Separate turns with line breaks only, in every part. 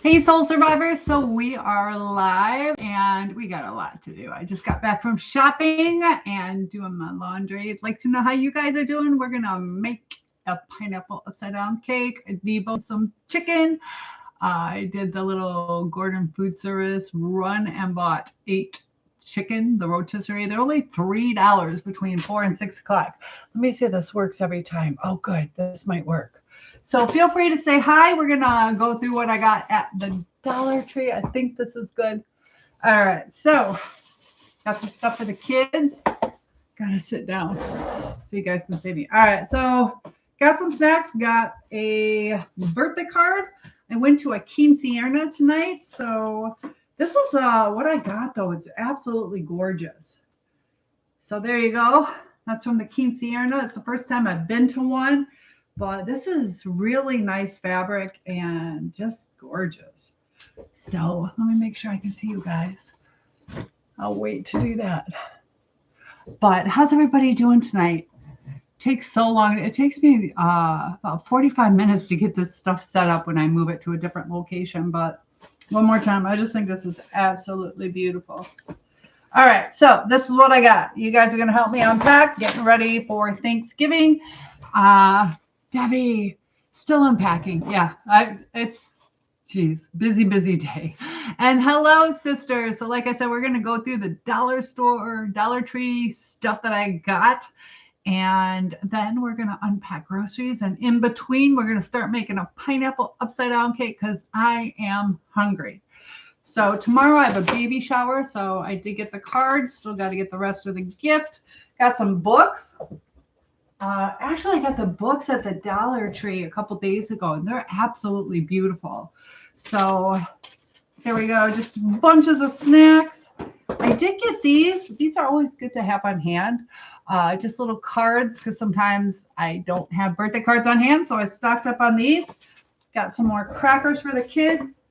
Hey, Soul Survivors. So we are live and we got a lot to do. I just got back from shopping and doing my laundry. I'd like to know how you guys are doing. We're going to make a pineapple upside down cake. I deboned some chicken. I did the little Gordon Food Service run and bought 8 chicken, the rotisserie. They're only $3 between 4 and 6 o'clock. Let me see if this works every time. Oh, good. This might work. So feel free to say hi. We're going to go through what I got at the Dollar Tree. I think this is good. All right. So got some stuff for the kids. Got to sit down so you guys can see me. All right. So got some snacks. Got a birthday card. I went to a quinceañera tonight. So this is what I got, though. It's absolutely gorgeous. So there you go. That's from the quinceañera. It's the first time I've been to one. But this is really nice fabric and just gorgeous. So let me make sure I can see you guys. I'll wait to do that. But how's everybody doing tonight? It takes so long. It takes me about 45 minutes to get this stuff set up when I move it to a different location. But one more time, I just think this is absolutely beautiful. All right, so this is what I got. You guys are going to help me unpack, getting ready for Thanksgiving. Debbie, still unpacking. Yeah, busy day. And hello, sisters. So like I said, we're going to go through the dollar store, Dollar Tree stuff that I got. And then we're going to unpack groceries. And in between, we're going to start making a pineapple upside down cake because I am hungry. So tomorrow I have a baby shower. So I did get the cards. Still got to get the rest of the gift. Got some books. Actually, I got the books at the Dollar Tree a couple days ago, and they're absolutely beautiful. So here we go, just bunches of snacks. I did get these. These are always good to have on hand. Just little cards, because sometimes I don't have birthday cards on hand, so I stocked up on these. Got some more crackers for the kids.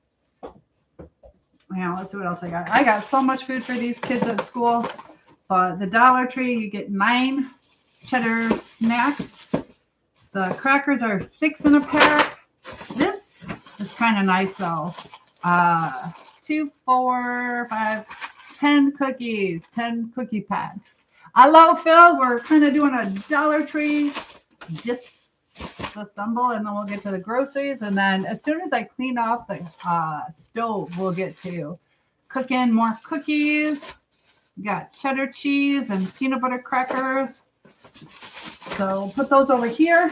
Now, let's see what else I got. I got so much food for these kids at school. But the Dollar Tree, you get 9 cheddar snacks. The crackers are 6 in a pack. This is kind of nice though. 2, 4, 5, 10 cookies, 10 cookie packs. Hello, Phil. We're kind of doing a Dollar Tree disassemble, and then we'll get to the groceries. And then as soon as I clean off the stove, we'll get to cooking more cookies. We got cheddar cheese and peanut butter crackers. So put those over here.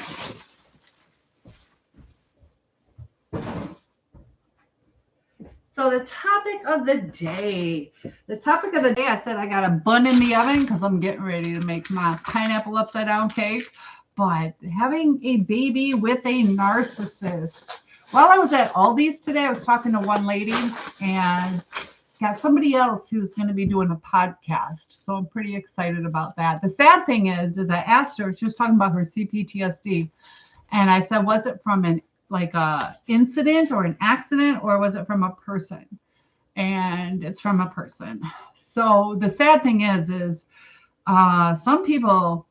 So the topic of the day. I said I got a bun in the oven because I'm getting ready to make my pineapple upside down cake. But having a baby with a narcissist. While I was at Aldi's today, I was talking to one lady and got somebody else who's going to be doing a podcast. So I'm pretty excited about that. The sad thing is I asked her, she was talking about her CPTSD. And I said, was it from a incident or an accident, or was it from a person? And it's from a person. So the sad thing is some people,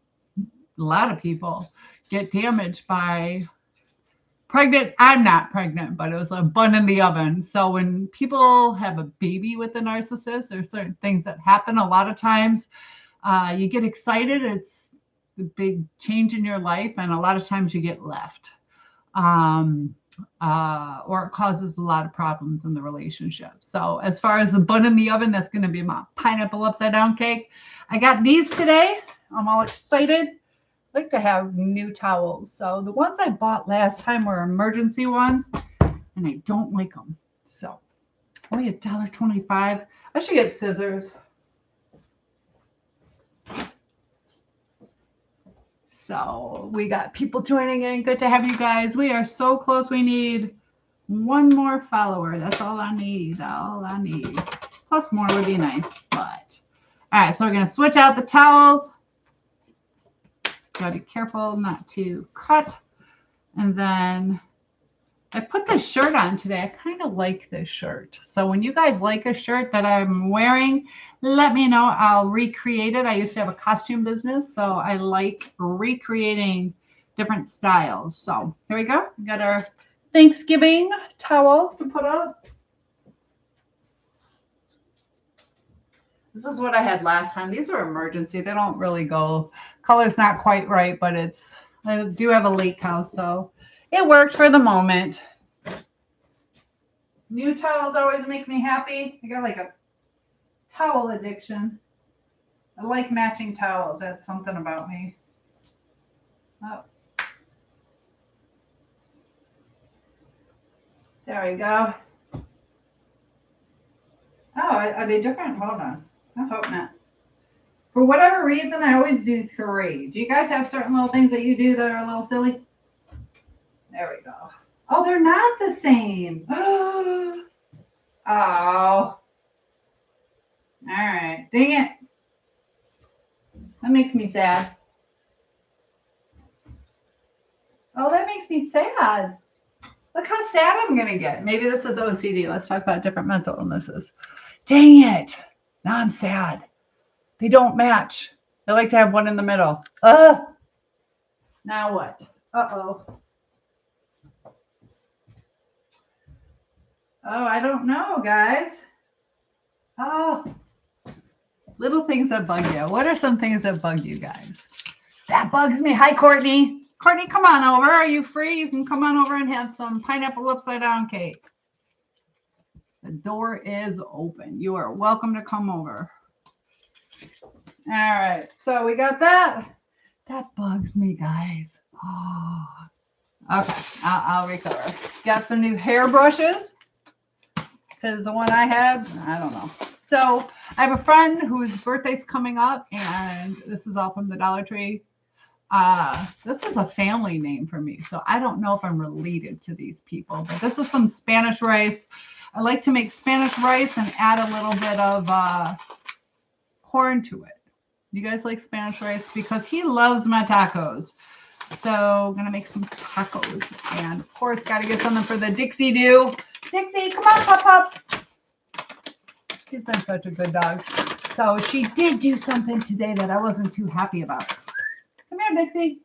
a lot of people get damaged by pregnant. I'm not pregnant, but it was a bun in the oven. So when people have a baby with a narcissist, there's certain things that happen. A lot of times you get excited. It's a big change in your life. And a lot of times you get left. Or it causes a lot of problems in the relationship. So as far as the bun in the oven, that's going to be my pineapple upside down cake. I got these today. I'm all excited. I like to have new towels. So the ones I bought last time were emergency ones, and I don't like them. So only $1.25. I should get scissors. So we got people joining in. Good to have you guys. We are so close. We need one more follower. That's all I need. Plus more would be nice. But all right, so we're going to switch out the towels. Got to be careful not to cut. And then I put this shirt on today. I kind of like this shirt. So when you guys like a shirt that I'm wearing, let me know. I'll recreate it. I used to have a costume business, so I like recreating different styles. So here we go. We got our Thanksgiving towels to put up. This is what I had last time. These are emergency. They don't really go. Color's not quite right, but I do have a lake house, so it worked for the moment. New towels always make me happy. I got like a towel addiction. I like matching towels. That's something about me. Oh. There we go. Oh, are they different? Hold on. I hope not. For whatever reason, I always do 3. Do you guys have certain little things that you do that are a little silly? There we go. Oh, they're not the same. Oh. All right. Dang it. That makes me sad. Oh, that makes me sad. Look how sad I'm going to get. Maybe this is OCD. Let's talk about different mental illnesses. Dang it. Now I'm sad. They don't match. I like to have one in the middle. Now what? Uh-oh. Oh, I don't know, guys. Oh, little things that bug you. What are some things that bug you guys? That bugs me. Hi, Courtney. Courtney, come on over. Are you free? You can come on over and have some pineapple upside down cake. The door is open. You are welcome to come over. All right. So we got that. That bugs me, guys. Oh. Okay. I'll recover. Got some new hair brushes. Because the one I have, I don't know. So I have a friend whose birthday's coming up, and this is all from the Dollar Tree. This is a family name for me, so I don't know if I'm related to these people, but this is some Spanish rice. I like to make Spanish rice and add a little bit of corn to it. You guys like Spanish rice? Because he loves my tacos. So I'm going to make some tacos. And, of course, got to get something for the Dixie do. Dixie, come on, Pop. She's been such a good dog. So she did do something today that I wasn't too happy about. Come here, Dixie.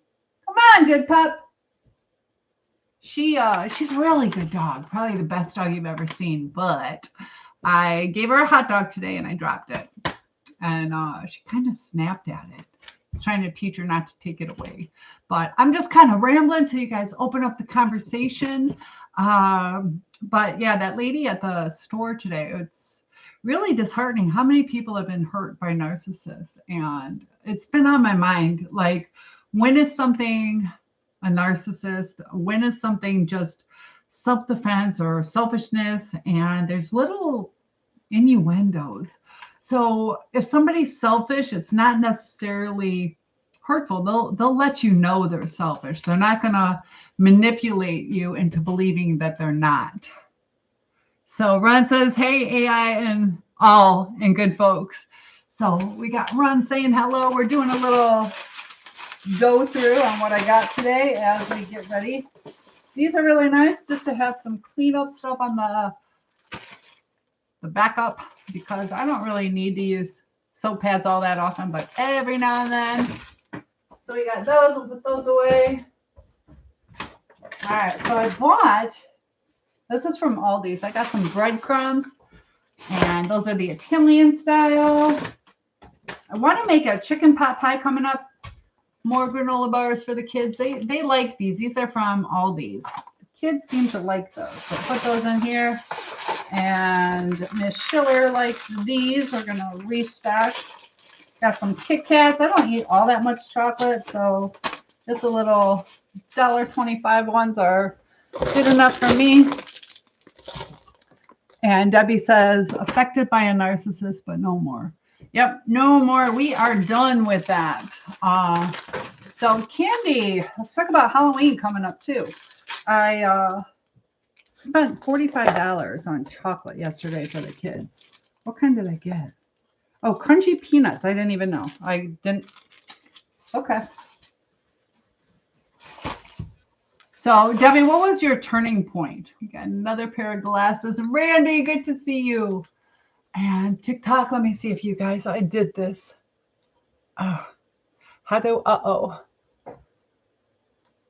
Come on, good pup. She's a really good dog. Probably the best dog you've ever seen. But I gave her a hot dog today and I dropped it. And she kind of snapped at it. I was trying to teach her not to take it away. But I'm just kind of rambling till you guys open up the conversation. But yeah, that lady at the store today, it's really disheartening how many people have been hurt by narcissists. And it's been on my mind. Like, when is something a narcissist? When is something just self-defense or selfishness? And there's little innuendos. So if somebody's selfish, it's not necessarily hurtful. They'll let you know they're selfish. They're not going to manipulate you into believing that they're not. So Ron says, hey, AI and good folks. So we got Ron saying hello. We're doing a little go through on what I got today as we get ready. These are really nice just to have some cleanup stuff on the backup, because I don't really need to use soap pads all that often, but every now and then. So we got those. We'll put those away. All right. So I bought, this is from Aldi's. I got some breadcrumbs, and those are the Italian style. I want to make a chicken pot pie coming up. More granola bars for the kids. They like these. These are from Aldi's. The kids seem to like those. So put those in here. And Miss Schiller likes these. We're going to restock. Got some Kit Kats. I don't eat all that much chocolate, so just a little $1.25 ones are good enough for me. And Debbie says, affected by a narcissist, but no more. Yep, no more. We are done with that. So candy. Let's talk about Halloween coming up too. I spent $45 on chocolate yesterday for the kids. What kind did I get? Oh, crunchy peanuts. I didn't even know. I didn't. Okay. So, Debbie, what was your turning point? We got another pair of glasses. Randy, good to see you. And TikTok, let me see if you guys, I did this. Oh, how do, uh-oh.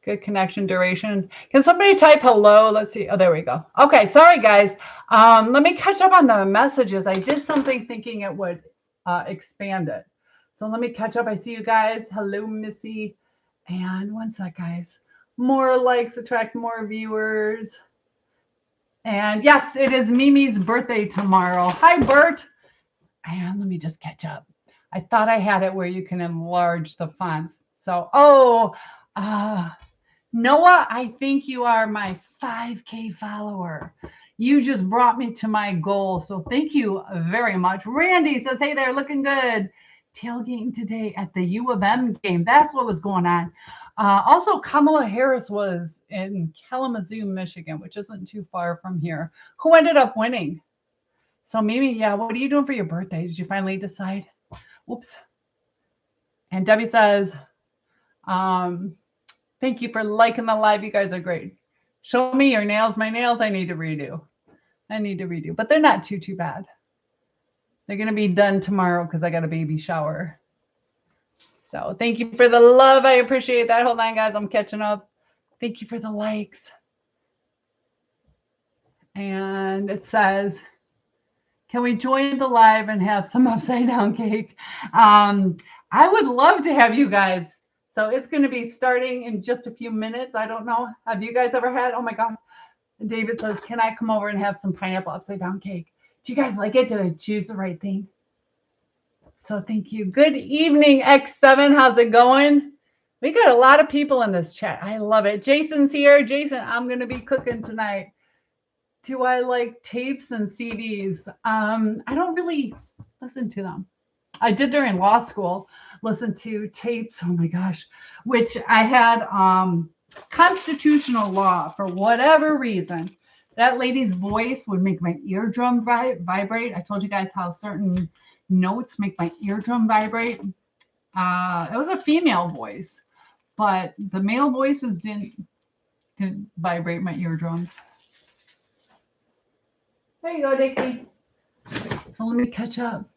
Good connection duration. Can somebody type hello? Let's see. Oh, there we go. Okay, sorry guys. Let me catch up on the messages. I did something thinking it would expand it. So let me catch up. I see you guys. Hello, Missy. And one sec, guys. More likes attract more viewers. And yes, it is Mimi's birthday tomorrow. Hi, Bert. And let me just catch up. I thought I had it where you can enlarge the fonts. So, Noah, I think you are my 5K follower. You just brought me to my goal. So thank you very much. Randy says, hey there, looking good. Tailgating today at the U of M game. That's what was going on. Also, Kamala Harris was in Kalamazoo, Michigan, which isn't too far from here. Who ended up winning? So Mimi, yeah, what are you doing for your birthday? Did you finally decide? Whoops. And Debbie says, thank you for liking the live. You guys are great. Show me your nails. My nails I need to redo. But they're not too bad. They're going to be done tomorrow because I got a baby shower. So thank you for the love. I appreciate that. Hold on, guys. I'm catching up. Thank you for the likes. And it says, can we join the live and have some upside down cake? I would love to have you guys. So it's going to be starting in just a few minutes. I don't know. Have you guys ever had? Oh my God. And David says, can I come over and have some pineapple upside down cake? Do you guys like it? Did I choose the right thing? So thank you. Good evening, X7. How's it going? We got a lot of people in this chat. I love it. Jason's here. Jason, I'm going to be cooking tonight. Do I like tapes and CDs? I don't really listen to them. I did during law school, listen to tapes. Oh my gosh, which I had constitutional law for whatever reason. That lady's voice would make my eardrum vibrate. I told you guys how certain notes make my eardrum vibrate. It was a female voice, but the male voices didn't vibrate my eardrums. There you go, Dixie. So let me catch up.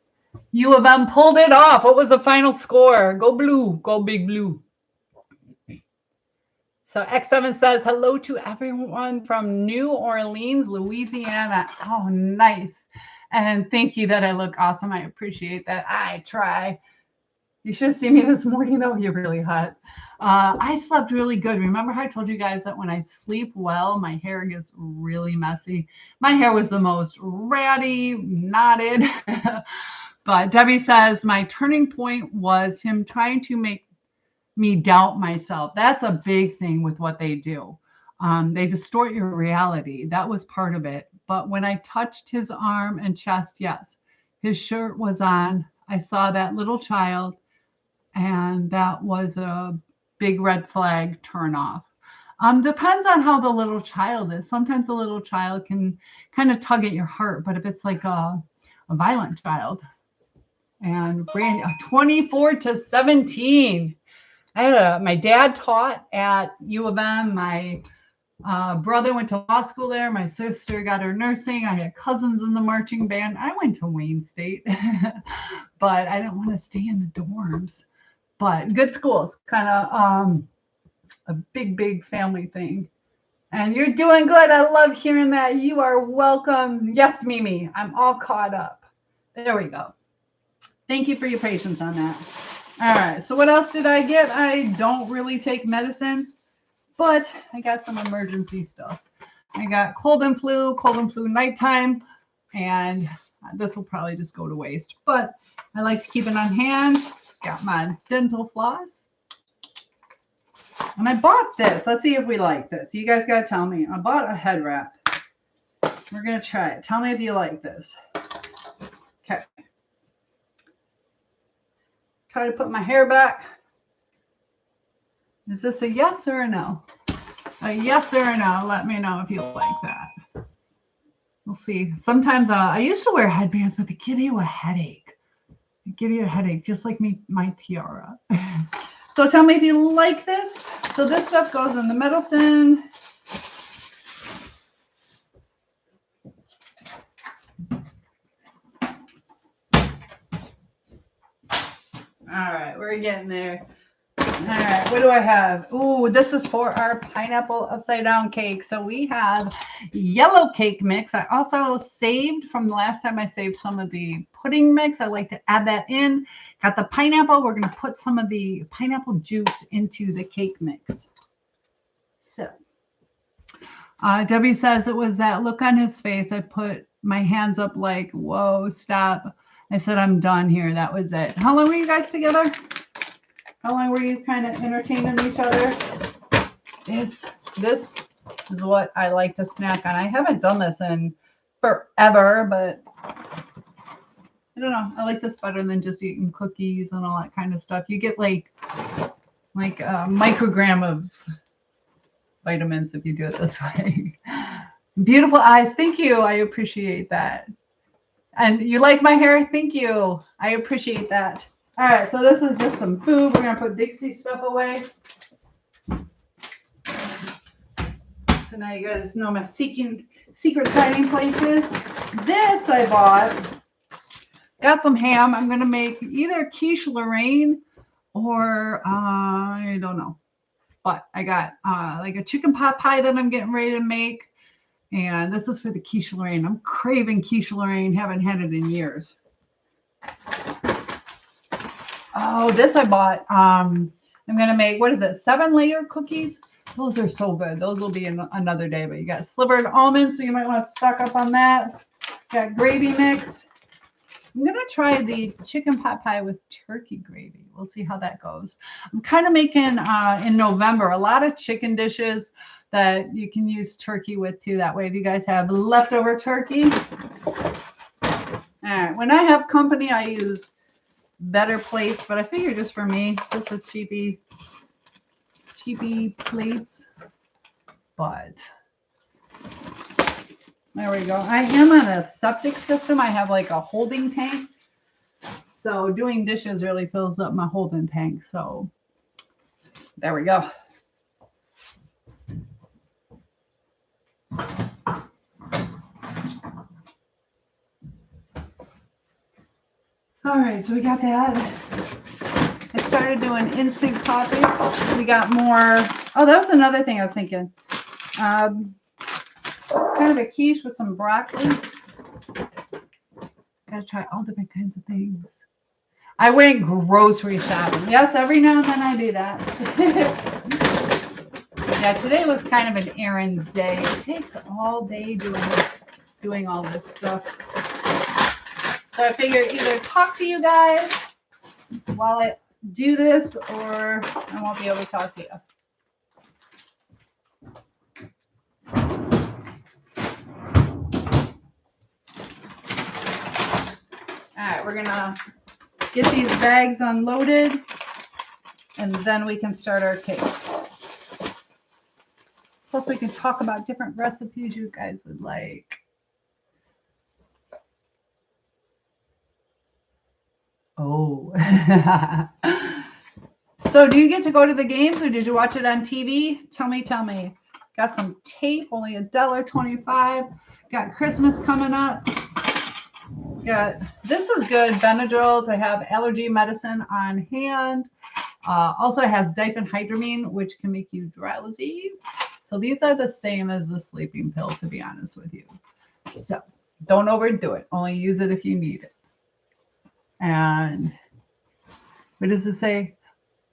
U of M pulled it off. What was the final score? Go blue. Go big blue. So X7 says, hello to everyone from New Orleans, Louisiana. Oh, nice. And thank you that I look awesome. I appreciate that. I try. You should see me this morning, though. You're really hot. I slept really good. Remember how I told you guys that when I sleep well, my hair gets really messy? My hair was the most ratty, knotted. But Debbie says, my turning point was him trying to make me doubt myself. That's a big thing with what they do. They distort your reality. That was part of it. But when I touched his arm and chest, yes, his shirt was on. I saw that little child, and that was a big red flag turn off. Depends on how the little child is. Sometimes a little child can kind of tug at your heart, but if it's like a violent child, and Brandy, 24-17. My dad taught at U of M. My brother went to law school there. My sister got her nursing. I had cousins in the marching band. I went to Wayne State, but I didn't want to stay in the dorms. But good schools, kind of a big family thing. And you're doing good. I love hearing that. You are welcome. Yes, Mimi, I'm all caught up. There we go. Thank you for your patience on that. All right, so what else did I get? I don't really take medicine, but I got some emergency stuff. I got cold and flu nighttime, and this will probably just go to waste, but I like to keep it on hand. Got my dental floss. And I bought this. Let's see if we like this. You guys got to tell me. I bought a head wrap. We're going to try it. Tell me if you like this. Okay. Try to put my hair back. Is this a yes or a no? A yes or a no. Let me know if you like that. We'll see. Sometimes I used to wear headbands, but they give you a headache. They give you a headache, just like my tiara. So tell me if you like this. So this stuff goes in the medicine. All right, we're getting there. All right, what do I have? Ooh, this is for our pineapple upside down cake. So we have yellow cake mix. I also saved from the last time I saved some of the pudding mix. I like to add that in. Got the pineapple. We're going to put some of the pineapple juice into the cake mix. So Debbie says it was that look on his face. I put my hands up like, whoa, stop. I said, I'm done here. That was it. How long were you guys together? How long were you kind of entertaining each other? This is what I like to snack on. I haven't done this in forever, but I don't know. I like this better than just eating cookies and all that kind of stuff. You get like a microgram of vitamins if you do it this way. Beautiful eyes. Thank you. I appreciate that. And you like my hair? Thank you. I appreciate that. All right, so this is just some food. We're going to put Dixie stuff away. So now you guys know my secret hiding places. This I bought. Got some ham. I'm going to make either quiche Lorraine or I don't know. But I got like a chicken pot pie that I'm getting ready to make. And this is for the quiche Lorraine. I'm craving quiche Lorraine. Haven't had it in years. Oh, this I bought. I'm going to make, what is it, 7-layer cookies? Those are so good. Those will be another day. But you got slivered almonds, so you might want to stock up on that. Got gravy mix. I'm going to try the chicken pot pie with turkey gravy. We'll see how that goes. I'm kind of making, in November, a lot of chicken dishes that you can use turkey with, too. That way, if you guys have leftover turkey. All right. When I have company, I use better plates, but I figure just for me, just a cheapy plates. But there we go. I am on a septic system. I have like a holding tank. So doing dishes really fills up my holding tank. So there we go. All right, so we got that. I started doing instant coffee. We got more. Oh, that was another thing I was thinking. Kind of a quiche with some broccoli. Gotta try all different kinds of things. I went grocery shopping. Yes, every now and then I do that. Yeah, today was kind of an errands day. It takes all day doing all this stuff. So I figure either talk to you guys while I do this, or I won't be able to talk to you. All right, we're gonna get these bags unloaded, and then we can start our cake. Plus, we can talk about different recipes you guys would like. Oh. So do you get to go to the games, or did you watch it on TV? Tell me. Got some tape, only $1.25. Got Christmas coming up. This is good, Benadryl, to have allergy medicine on hand. Also has diphenhydramine, which can make you drowsy. So these are the same as the sleeping pill, to be honest with you. So don't overdo it. Only use it if you need it. And what does it say?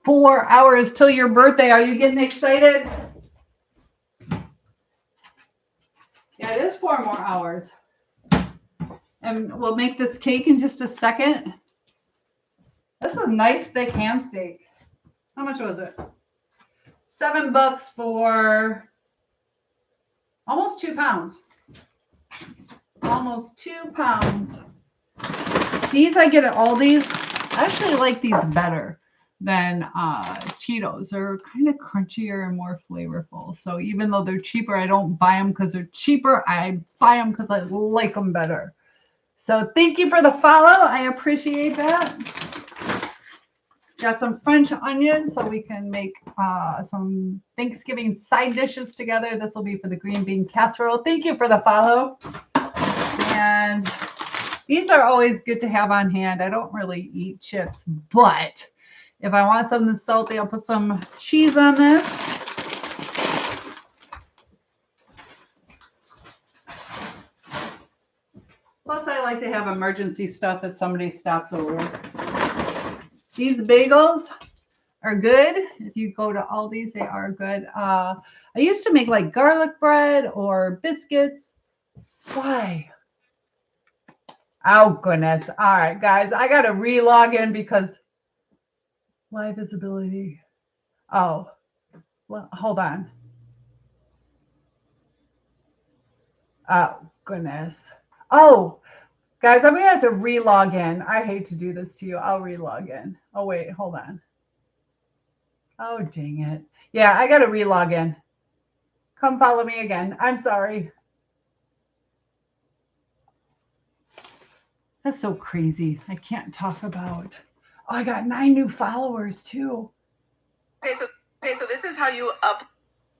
4 hours till your birthday. Are you getting excited? Yeah, it is 4 more hours. And we'll make this cake in just a second. This is a nice thick ham steak. How much was it? $7 for almost 2 pounds. Almost 2 pounds. These I get at Aldi's. I actually like these better than Cheetos. They're kind of crunchier and more flavorful. So even though they're cheaper, I don't buy them because they're cheaper. I buy them because I like them better. So thank you for the follow. I appreciate that. Got some French onions so we can make some Thanksgiving side dishes together. This will be for the green bean casserole. Thank you for the follow. And these are always good to have on hand. I don't really eat chips, but If I want something salty, I'll put some cheese on this. Plus, I like to have emergency stuff if somebody stops over. These bagels are good. If you go to Aldi's, they are good. I used to make like garlic bread or biscuits. Why? Oh, goodness. All right, guys. I got to re-log in because live visibility. Oh, well, hold on. Oh, goodness. Oh, guys, I'm going to have to re-log in. I hate to do this to you. I'll re-log in. Oh, wait. Hold on. Oh, dang it. Yeah, I got to re-log in. Come follow me again. I'm sorry. That's so crazy. I can't talk about. Oh, I got 9 new followers too.
Okay, so this is how you up.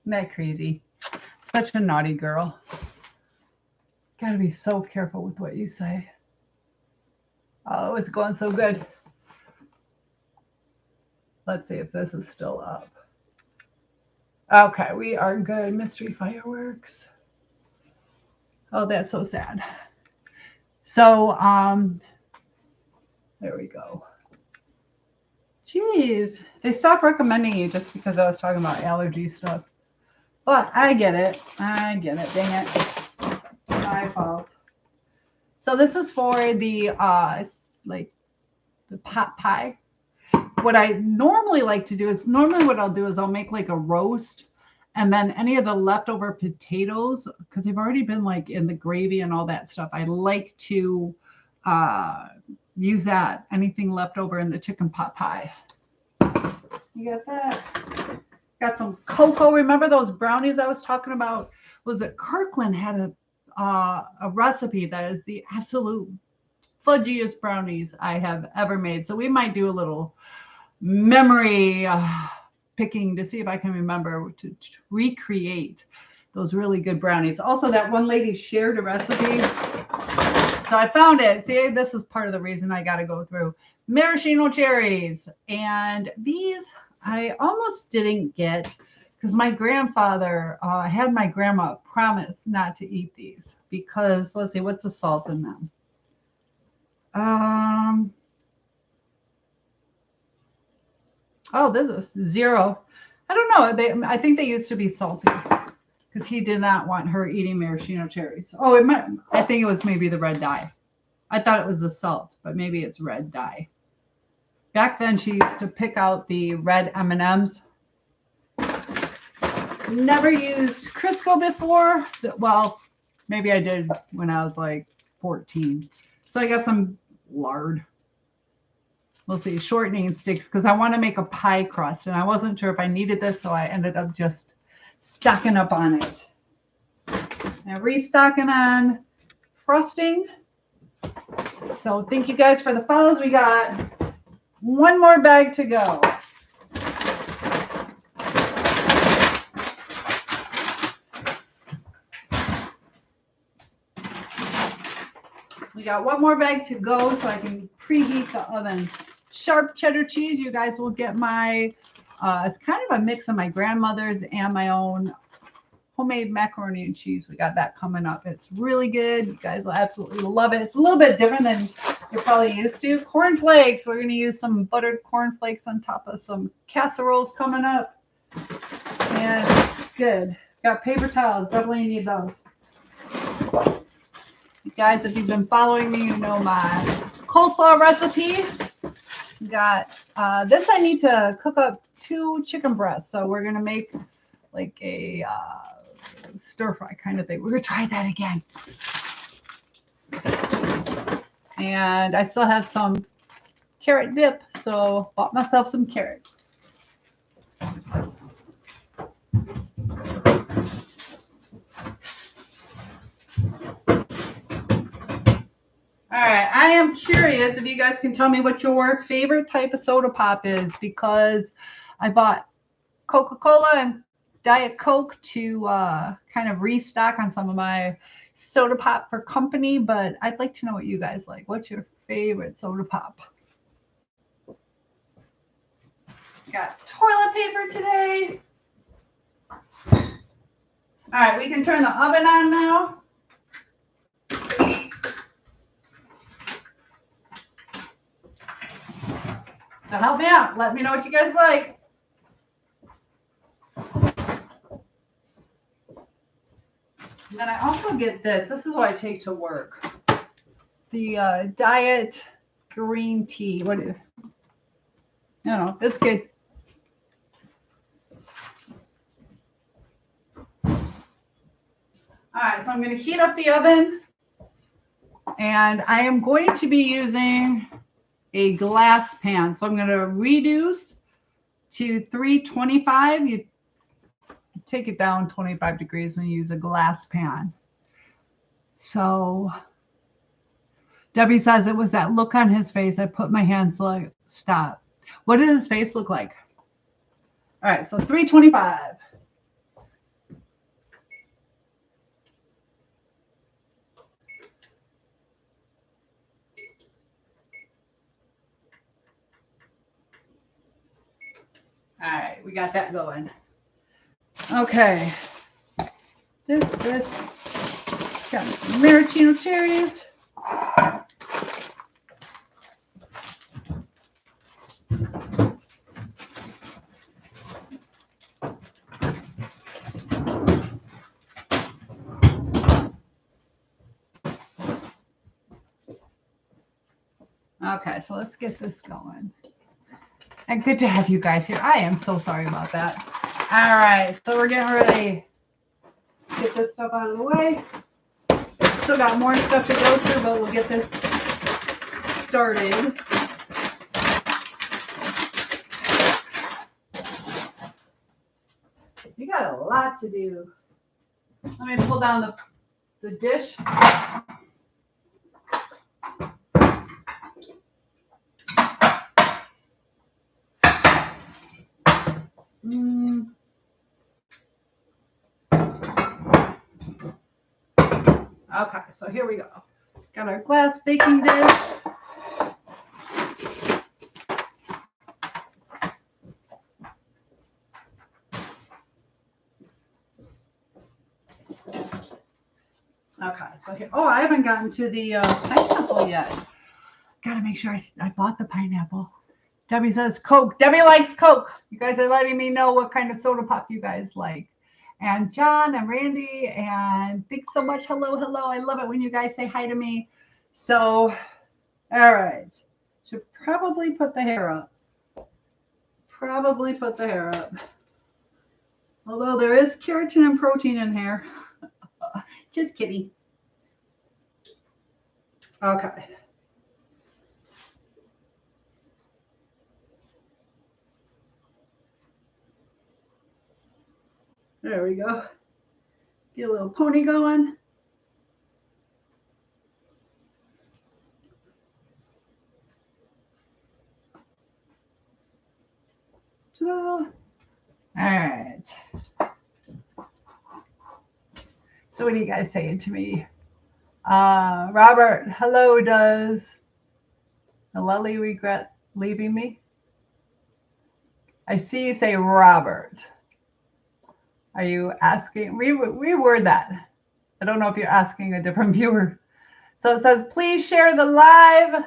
Isn't that crazy? Such a naughty girl. Got to be so careful with what you say. Oh, it's going so good. Let's see if this is still up. Okay, we are good. Mystery fireworks. Oh, that's so sad. So, there we go. Jeez, they stopped recommending you just because I was talking about allergy stuff. But I get it. I get it. Dang it. My fault. So this is for the like the pot pie. What I normally like to do is what I'll do is I'll make like a roast, and then any of the leftover potatoes, because they've already been like in the gravy and all that stuff. I like to use that, anything left over in the chicken pot pie. You got that? Got some cocoa. Remember those brownies I was talking about? Was it Kirkland had a recipe that is the absolute fudgiest brownies I have ever made. So we might do a little memory picking to see if I can remember to recreate those really good brownies. Also, that one lady shared a recipe. So I found it. See, this is part of the reason I got to go through maraschino cherries. And these I almost didn't get because my grandfather had my grandma promise not to eat these because, let's see, what's the salt in them? Oh, this is 0. I don't know. I think they used to be salty because he did not want her eating maraschino cherries. Oh, I think it was maybe the red dye. I thought it was the salt, but maybe it's red dye. Back then, she used to pick out the red M&Ms. Never used Crisco before. Well, maybe I did when I was like 14. So I got some lard. We'll see, shortening sticks, because I want to make a pie crust, and I wasn't sure if I needed this, so I ended up just stocking up on it. And restocking on frosting. So thank you guys for the follows. We got one more bag to go. We got one more bag to go so I can preheat the oven. Sharp cheddar cheese. You guys will get my, it's kind of a mix of my grandmother's and my own homemade macaroni and cheese. We got that coming up. It's really good. You guys will absolutely love it. It's a little bit different than you're probably used to. Corn flakes. We're going to use some buttered corn flakes on top of some casseroles coming up. And good. Got paper towels. Definitely need those. You guys, if you've been following me, you know my coleslaw recipe. We got this. I need to cook up 2 chicken breasts. So we're going to make like a stir fry kind of thing. We're going to try that again. And I still have some carrot dip. So bought myself some carrots. All right, I am curious if you guys can tell me what your favorite type of soda pop is, because I bought Coca-Cola and Diet Coke to kind of restock on some of my soda pop for company, but I'd like to know what you guys like. What's your favorite soda pop? Got toilet paper today. All right, we can turn the oven on now. So help me out. Let me know what you guys like. And then I also get this. This is what I take to work. The diet green tea. What is? I don't know. It's good. All right, so I'm going to heat up the oven, and I am going to be using a glass pan. So I'm going to reduce to 325. You take it down 25 degrees when you use a glass pan. So Debbie says it was that look on his face. I put my hands like, stop. What did his face look like? All right, so 325. All right, we got that going. Okay. This got maraschino cherries. Okay, so let's get this going. And good to have you guys here. I am so sorry about that. All right, so we're getting ready to get this stuff out of the way. Still got more stuff to go through, but we'll get this started. You got a lot to do. Let me pull down the dish. Okay, so here we go. Got our glass baking dish. Okay, so here, oh, I haven't gotten to the pineapple yet. Gotta make sure I bought the pineapple. Debbie says Coke. Debbie likes Coke. You guys are letting me know what kind of soda pop you guys like. And John and Randy, and thanks so much. Hello, hello. I love it when you guys say hi to me. So, all right. Should probably put the hair up. Probably put the hair up. Although there is keratin and protein in hair. Just kidding. Okay. There we go. Get a little pony going. Ta-da. All right. So what are you guys saying to me? Robert, hello, does Naleli regret leaving me? I see you say Robert. Are you asking? Reword that. I don't know if you're asking a different viewer. So it says, please share the live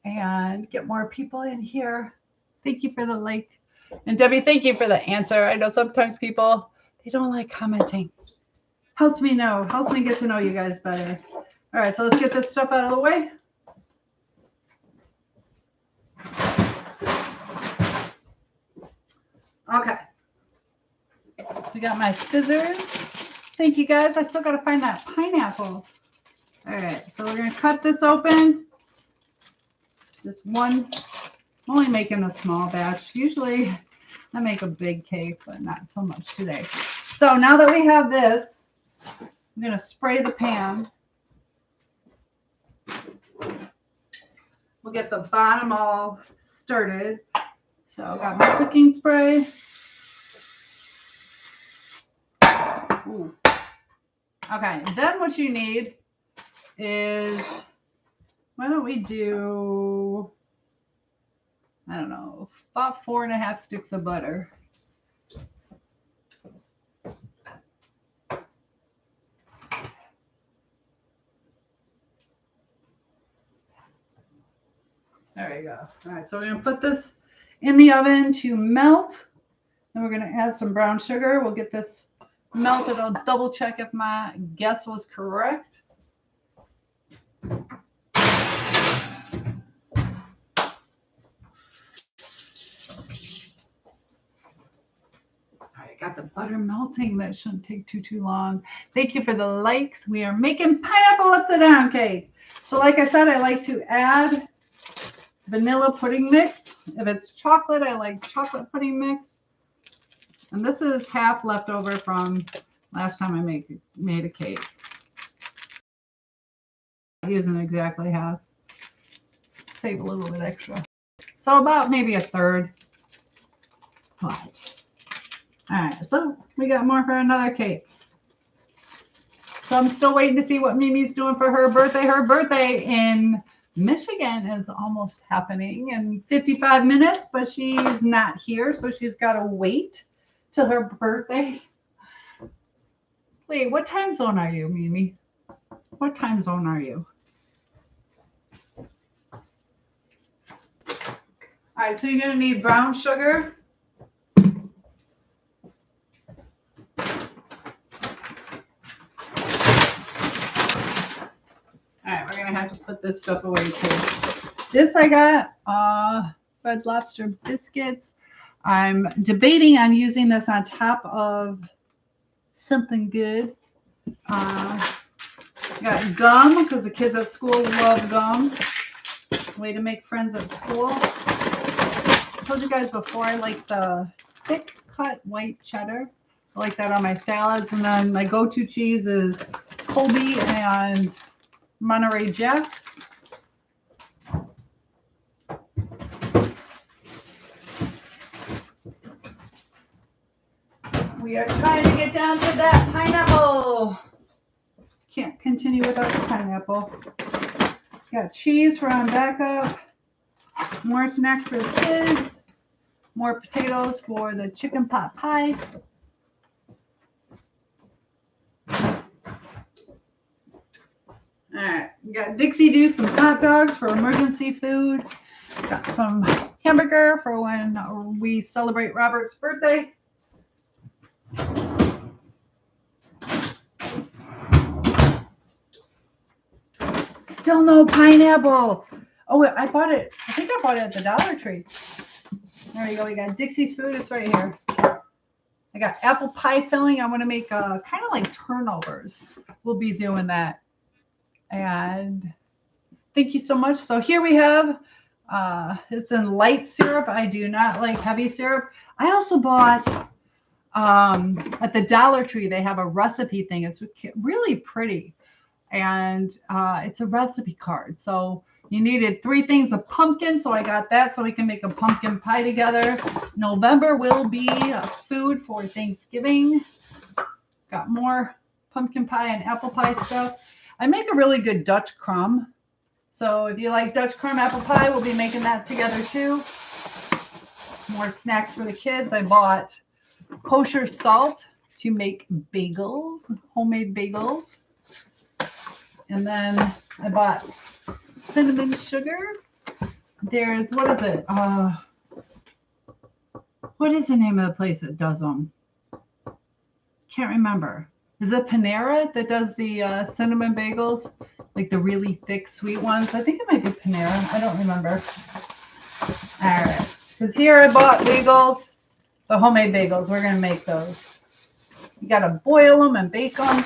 and get more people in here. Thank you for the like. And Debbie, thank you for the answer. I know sometimes people, they don't like commenting. Helps me know. Helps me get to know you guys better. All right, so let's get this stuff out of the way. Okay. We got my scissors. Thank you guys. I still got to find that pineapple. All right, so we're going to cut this open. This one, I'm only making a small batch. Usually I make a big cake, but not so much today. So now that we have this, I'm going to spray the pan. We'll get the bottom all started. So I got my cooking spray. Ooh. Okay, then what you need is, why don't we do I don't know, about 4.5 sticks of butter. There you go. All right, so we're going to put this in the oven to melt. Then we're going to add some brown sugar. We'll get this melted. I'll double check if my guess was correct. All right, got the butter melting. That shouldn't take too long. Thank you for the likes. We are making pineapple upside down cake. So like I said, I like to add vanilla pudding mix. If it's chocolate, I like chocolate pudding mix. And this is half left over from last time I made a cake. Using exactly half. Save a little bit extra. So about maybe a third. But, all right, so we got more for another cake. So I'm still waiting to see what Mimi's doing for her birthday. Her birthday in Michigan is almost happening in 55 minutes, but she's not here, so she's got to wait till her birthday. Wait, what time zone are you, Mimi? What time zone are you? All right, so you're going to need brown sugar. All right, we're going to have to put this stuff away too. This I got Red Lobster biscuits. I'm debating on using this on top of something good. Got gum because the kids at school love gum. Way to make friends at school. I told you guys before I like the thick cut white cheddar. I like that on my salads. And then my go-to cheese is Colby and Monterey Jack. We are trying to get down to that pineapple. Can't continue without the pineapple. Got cheese for on backup. More snacks for the kids. More potatoes for the chicken pot pie. All right, we got Dixie do some hot dogs for emergency food. Got some hamburger for when we celebrate Robert's birthday. Still no pineapple. Oh, I bought it. I think I bought it at the Dollar Tree. There you go. We got Dixie's food. It's right here. I got apple pie filling. I want to make kind of like turnovers. We'll be doing that. And thank you so much. So here we have, it's in light syrup. I do not like heavy syrup. I also bought at the Dollar Tree, they have a recipe thing. It's really pretty. And it's a recipe card. So you needed 3 things of pumpkin. So I got that so we can make a pumpkin pie together. November will be food for Thanksgiving. Got more pumpkin pie and apple pie stuff. I make a really good Dutch crumb. So if you like Dutch crumb apple pie, we'll be making that together too. More snacks for the kids. I bought kosher salt to make bagels, homemade bagels. And then I bought cinnamon sugar. There's, what is it? What is the name of the place that does them? Can't remember. Is it Panera that does the cinnamon bagels? Like the really thick, sweet ones? I think it might be Panera. I don't remember. All right. Because here I bought bagels, the homemade bagels. We're going to make those. You got to boil them and bake them.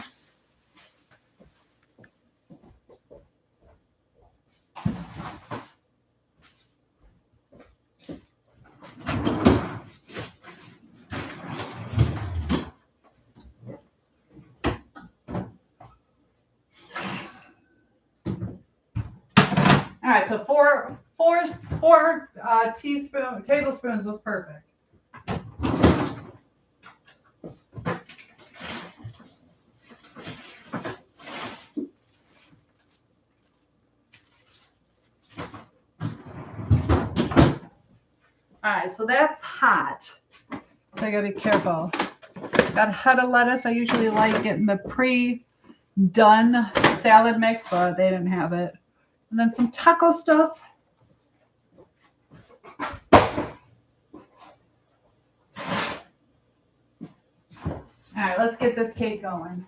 All right, so four tablespoons was perfect. All right, so that's hot. So I gotta be careful. Got head of lettuce. I usually like getting the pre-done salad mix, but they didn't have it. And then some taco stuff. All right, let's get this cake going.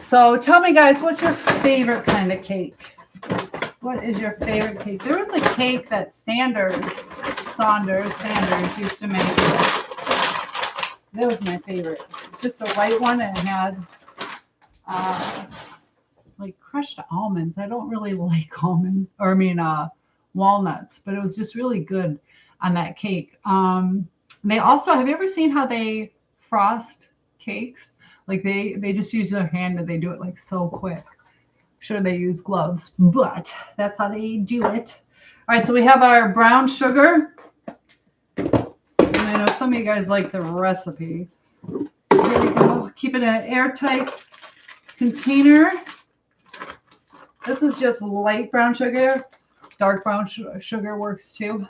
So tell me, guys, what's your favorite kind of cake? What is your favorite cake? There was a cake that Sanders used to make. That was my favorite. It's just a white one and it had like crushed almonds. I don't really like almonds, or walnuts, but it was just really good on that cake. They also, have you ever seen how they frost cakes? Like they just use their hand and they do it like so quick. I'm sure they use gloves, but that's how they do it. All right, so we have our brown sugar. And I know some of you guys like the recipe. So here we go. Keep it in an airtight container. This is just light brown sugar. Dark brown sugar works too.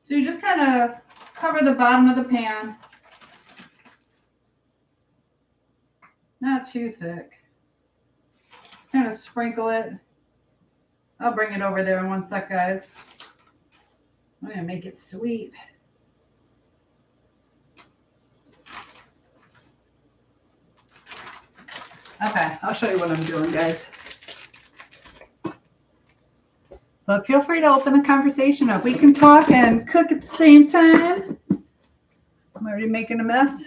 So you just kind of cover the bottom of the pan. Not too thick. Just kind of sprinkle it. I'll bring it over there in one sec, guys. I'm going to make it sweet. Okay, I'll show you what I'm doing, guys. But feel free to open the conversation up. We can talk and cook at the same time. I'm already making a mess.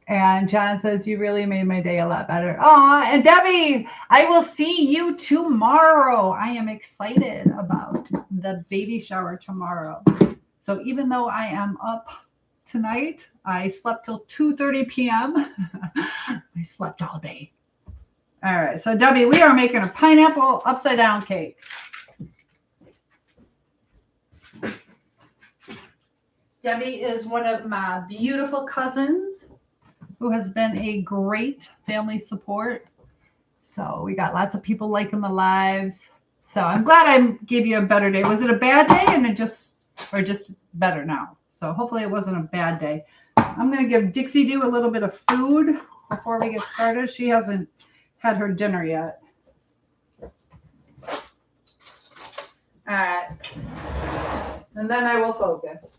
And John says, you really made my day a lot better. Oh, and Debbie, I will see you tomorrow. I am excited about the baby shower tomorrow. So even though I am up tonight, I slept till 2:30 p.m. I slept all day. All right, so Debbie, we are making a pineapple upside down cake. Debbie is one of my beautiful cousins who has been a great family support. So we got lots of people liking the lives. So I'm glad I gave you a better day. Was it a bad day or just better now? So hopefully it wasn't a bad day. I'm going to give Dixie Doo a little bit of food before we get started. She hasn't had her dinner yet. All right. And then I will focus.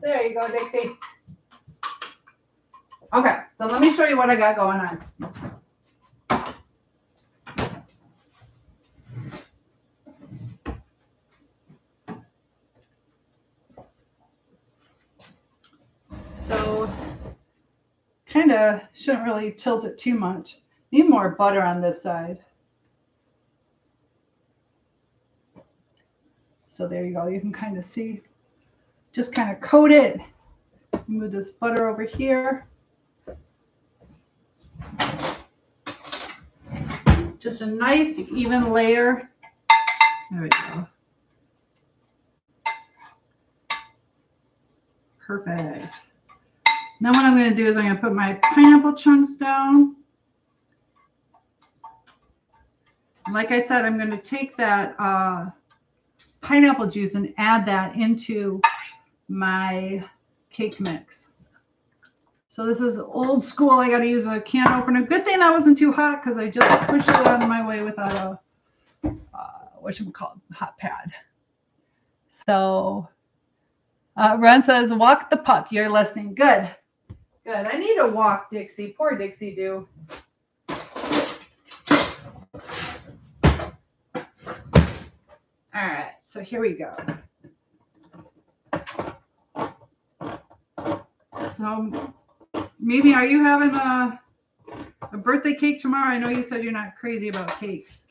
There you go, Dixie. Okay, so let me show you what I got going on. So kind of shouldn't really tilt it too much. Need more butter on this side. So there you go. You can kind of see. Just kind of coat it. Move this butter over here. Just a nice even layer. There we go. Perfect. Now what I'm going to do is I'm going to put my pineapple chunks down. Like I said, I'm going to take that pineapple juice and add that into my cake mix. So this is old school. I got to use a can opener. Good thing that wasn't too hot because I just pushed it out of my way without a whatchamacallit, hot pad. So Ren says, walk the pup. You're listening. Good. Good. I need to walk Dixie. Poor Dixie Doo. All right, so here we go. So maybe, are you having a birthday cake tomorrow? I know you said you're not crazy about cakes.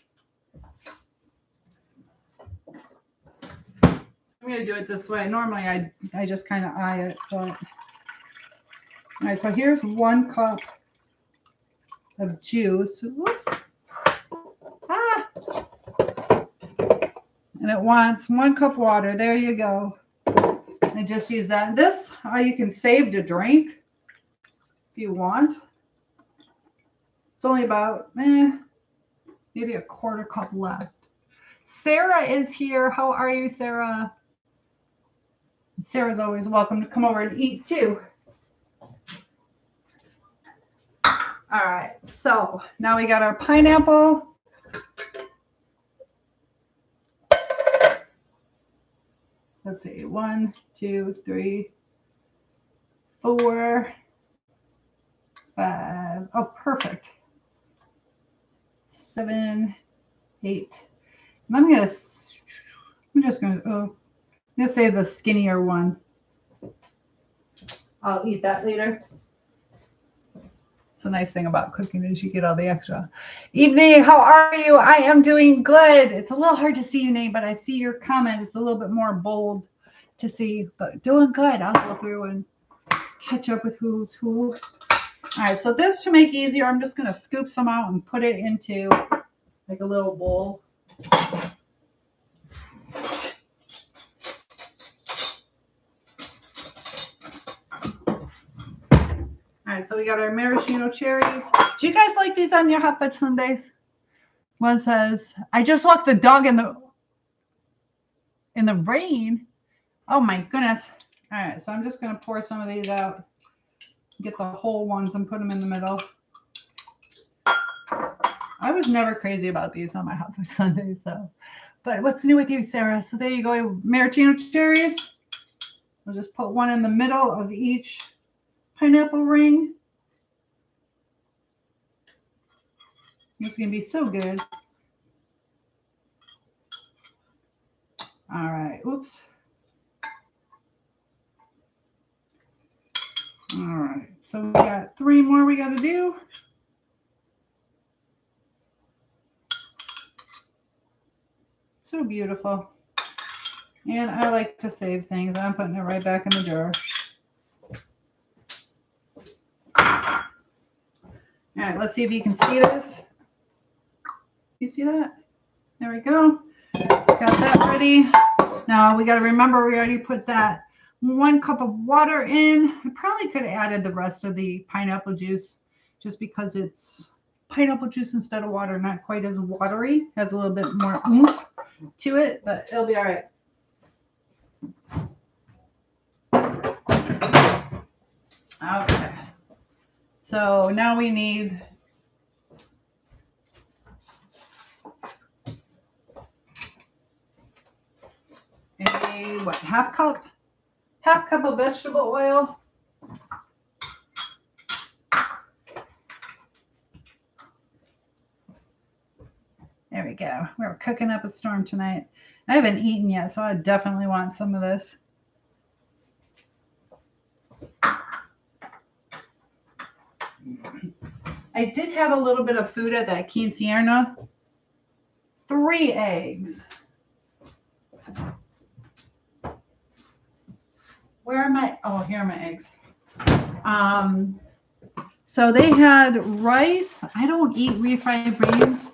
I'm going to do it this way. Normally I just kind of eye it, but all right, so here's 1 cup of juice. Whoops. Ah. And it wants 1 cup water. There you go. I just use that. This, you can save to drink. if you want. It's only about maybe a quarter cup left. Sarah is here. How are you, Sarah? Sarah's always welcome to come over and eat too. All right, so now we got our pineapple. Let's see, 1, 2, 3, 4, 5. Oh, perfect. 7, 8. And I'm just gonna save the skinnier one. I'll eat that later. It's a nice thing about cooking is you get all the extra. Evening, how are you? I am doing good. It's a little hard to see your name, but I see your comment. It's a little bit more bold to see, but doing good. I'll go through and catch up with who's who. All right, so this to make easier, I'm just going to scoop some out and put it into like a little bowl. All right, so we got our maraschino cherries. Do you guys like these on your hot fudge sundaes? One says, I just walked the dog in the rain. Oh my goodness. All right, so I'm just going to pour some of these out. Get the whole ones and put them in the middle. I was never crazy about these on my hot fudge sundaes, so. But what's new with you, Sarah? So there you go, maraschino cherries. We'll just put one in the middle of each pineapple ring. It's going to be so good. All right. Oops. All right. So we got 3 more we got to do. So beautiful. And I like to save things. I'm putting it right back in the jar. All right, let's see if you can see this. You see that? There we go. Got that ready. Now we got to remember we already put that 1 cup of water in. I probably could have added the rest of the pineapple juice just because it's pineapple juice instead of water, not quite as watery. Has a little bit more oomph to it, but it'll be all right. Okay. So now we need a half cup of vegetable oil. There we go. We're cooking up a storm tonight. I haven't eaten yet, so I definitely want some of this. I did have a little bit of food at that quinceañera. 3 eggs. Where are my, oh, here are my eggs. So they had rice. I don't eat refried beans.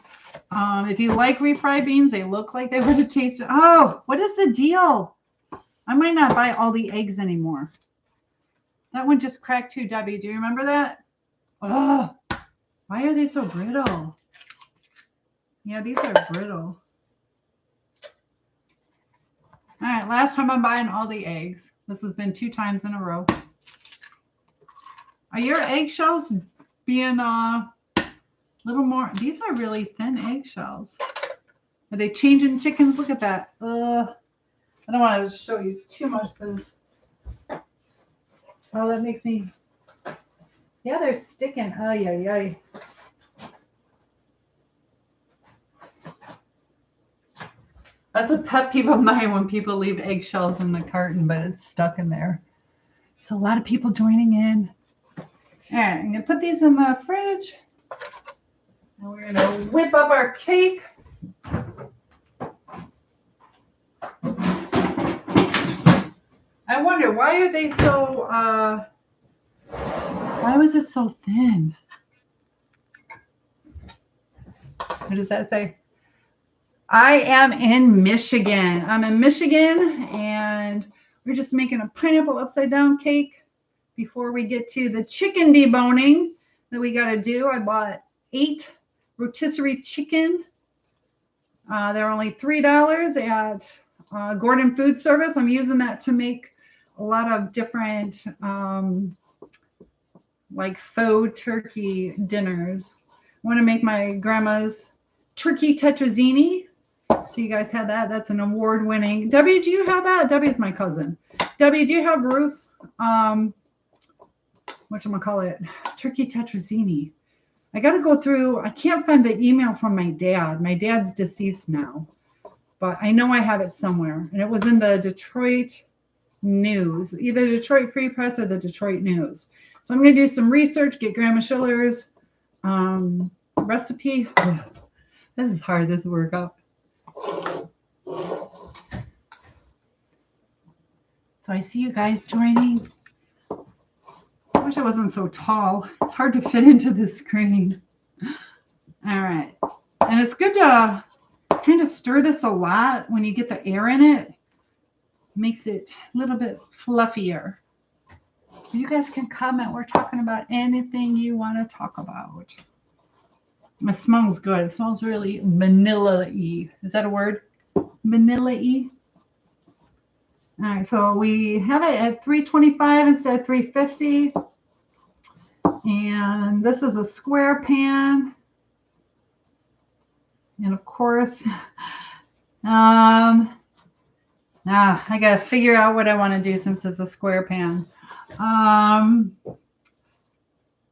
If you like refried beans, they look like they would have tasted. Oh, what is the deal? I might not buy all the eggs anymore. That one just cracked too, Debbie. Do you remember that? Oh, why are they so brittle? Yeah, these are brittle. All right, last time I'm buying all the eggs. This has been 2 times in a row. Are your eggshells being a little more? These are really thin eggshells. Are they changing chickens? Look at that. I don't want to show you too much because, oh, that makes me, yeah, they're sticking. Oh, yeah. That's a pet peeve of mine when people leave eggshells in the carton, but it's stuck in there. So a lot of people joining in. All right, I'm going to put these in the fridge. And we're going to whip up our cake. I wonder, why are they so, why was it so thin? What does that say? I am in Michigan. I'm in Michigan, and we're just making a pineapple upside down cake before we get to the chicken deboning that we got to do. I bought 8 rotisserie chicken. They're only $3 at Gordon Food Service. I'm using that to make a lot of different like faux turkey dinners. I want to make my grandma's turkey tetrazzini. So you guys had that. That's an award-winning. Debbie, do you have that? Debbie's my cousin. Debbie, do you have Bruce? Whatchamacallit? Turkey tetrazzini. I got to go through. I can't find the email from my dad. My dad's deceased now, but I know I have it somewhere. And it was in the Detroit News, either Detroit Free Press or the Detroit News. So I'm going to do some research, get Grandma Schiller's recipe. Oh, this is hard, this workout. So I see you guys joining. I wish I wasn't so tall. It's hard to fit into the screen. All right. And it's good to kind of stir this a lot when you get the air in it. Makes it a little bit fluffier. You guys can comment. We're talking about anything you want to talk about. It smells good. It smells really vanilla-y. Is that a word? Vanilla-y? All right, so we have it at 325 instead of 350. And this is a square pan. And of course, I got to figure out what I want to do since it's a square pan.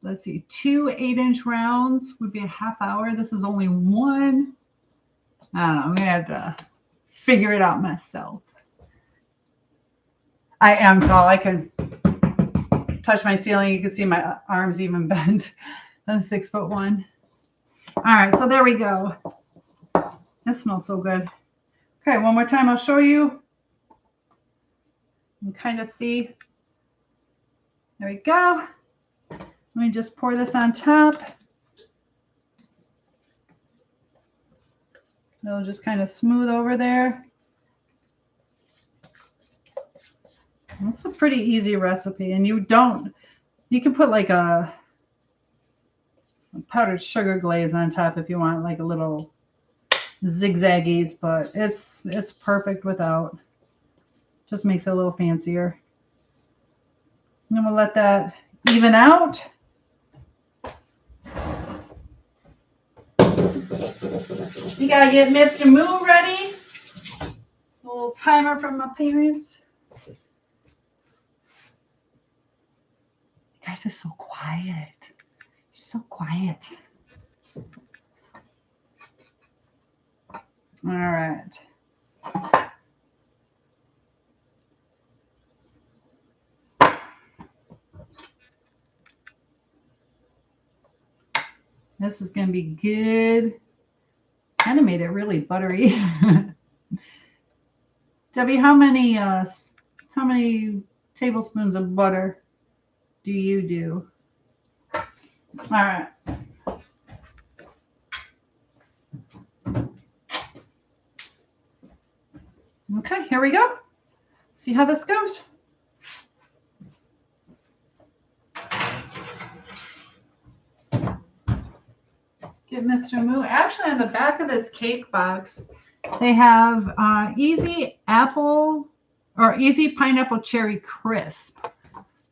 Let's see, 2 8-inch rounds would be a half hour. This is only 1. I don't know. I'm going to have to figure it out myself. I am tall. I can touch my ceiling. You can see my arms even bent. I'm 6'1". All right, so there we go. This smells so good. Okay, one more time. I'll show you. You can kind of see. There we go. Let me just pour this on top. It'll just kind of smooth over there. It's a pretty easy recipe, and you can put like a powdered sugar glaze on top if you want, like a little zigzaggies, but it's perfect without. Just makes it a little fancier. And then we'll let that even out. We gotta get Mr. Moo ready. A little timer from my parents. You guys are so quiet. You're so quiet. All right. This is going to be good. Kind of made it really buttery. Debbie, how many tablespoons of butter do you do? All right. Okay, here we go. See how this goes. Get Mr. Moo. Actually, on the back of this cake box, they have easy apple or easy pineapple cherry crisp.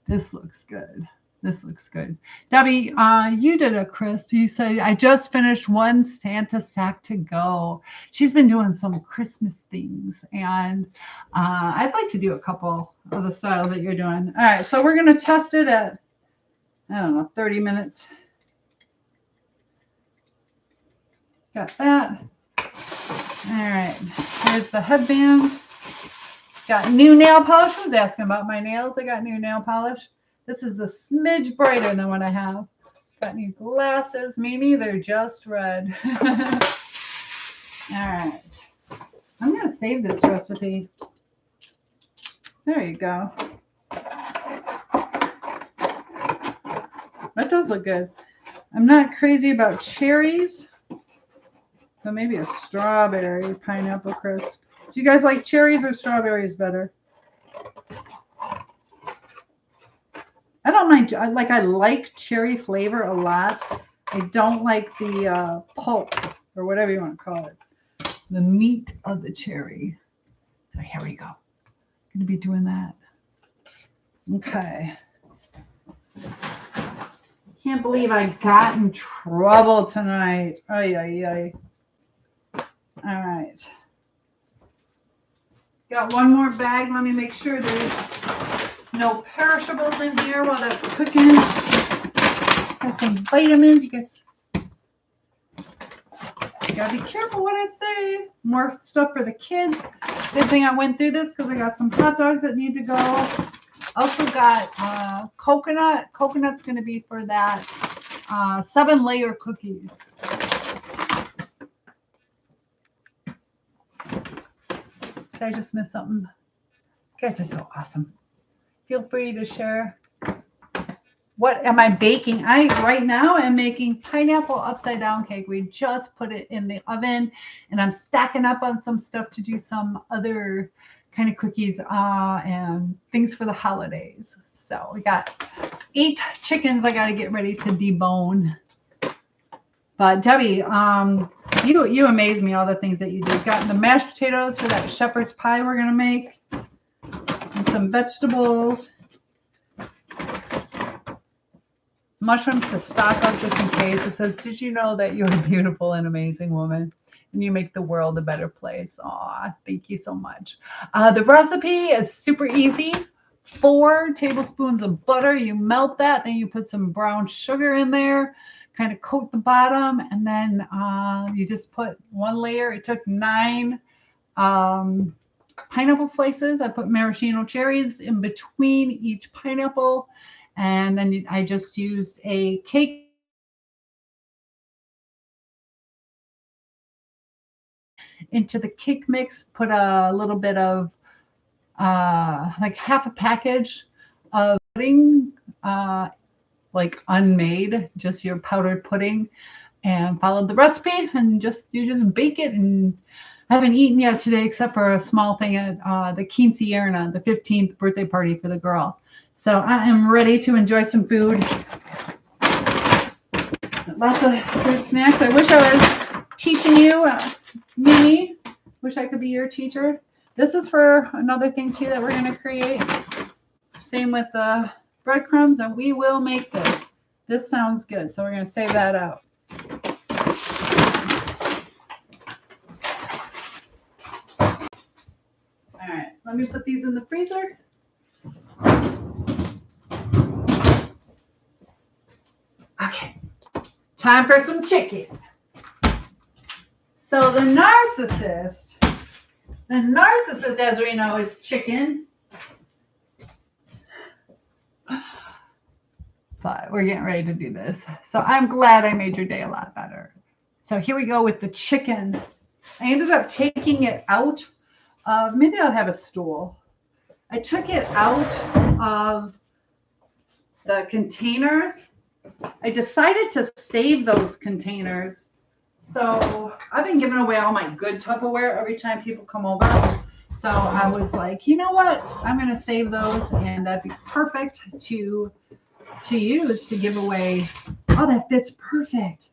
This looks good. This looks good. Debbie, you did a crisp. You said, I just finished one Santa sack to go. She's been doing some Christmas things, and I'd like to do a couple of the styles that you're doing. All right, so we're going to test it at, I don't know, 30 minutes. Got that. All right, here's the headband. Got new nail polish. Who's asking about my nails? I got new nail polish. This is a smidge brighter than what I have. Got new glasses. Maybe they're just red. All right. I'm going to save this recipe. There you go. That does look good. I'm not crazy about cherries, but maybe a strawberry pineapple crisp. Do you guys like cherries or strawberries better? I don't mind. I like cherry flavor a lot. I don't like the pulp or whatever you want to call it. The meat of the cherry. So here we go. Going to be doing that. Okay. Can't believe I got in trouble tonight. Ay, ay, ay. All right. Got one more bag. Let me make sure there's no perishables in here while that's cooking. Got some vitamins. You guys gotta be careful what I say. More stuff for the kids. Good thing I went through this because I got some hot dogs that need to go. Also got coconut. Coconut's going to be for that 7-layer cookies. Did I just miss something? You guys are so awesome. Feel free to share. What am I baking? Right now am making pineapple upside down cake. We just put it in the oven and I'm stacking up on some stuff to do some other kind of cookies and things for the holidays. So we got 8 chickens I got to get ready to debone. But Debbie, you amaze me, all the things that you do. Got the mashed potatoes for that shepherd's pie we're going to make. And some vegetables. Mushrooms to stock up just in case. It says, did you know that you're a beautiful and amazing woman? And you make the world a better place. Aw, thank you so much. The recipe is super easy. 4 tablespoons of butter. You melt that. Then you put some brown sugar in there. Kind of coat the bottom. And then you just put 1 layer. It took 9 pineapple slices. I put maraschino cherries in between each pineapple. And then I just used a cake into the cake mix, put a little bit of like half a package of pudding, like unmade, just your powdered pudding, and followed the recipe and you just bake it. And I haven't eaten yet today except for a small thing at the quinceañera, the 15th birthday party for the girl. So I am ready to enjoy some food. Lots of good snacks. I wish I was teaching you, Minnie. Wish I could be your teacher. This is for another thing too that we're going to create. Same with the breadcrumbs, and we will make this. This sounds good, so we're going to save that out. All right, let me put these in the freezer. Okay, time for some chicken. So the narcissist, as we know, is chicken. But we're getting ready to do this. So I'm glad I made your day a lot better. So here we go with the chicken. I ended up taking it out of, maybe I'll have a stool. I took it out of the containers. I decided to save those containers. So I've been giving away all my good Tupperware every time people come over. So I was like, you know what? I'm going to save those, and that'd be perfect to use to give away. Oh, that fits perfect.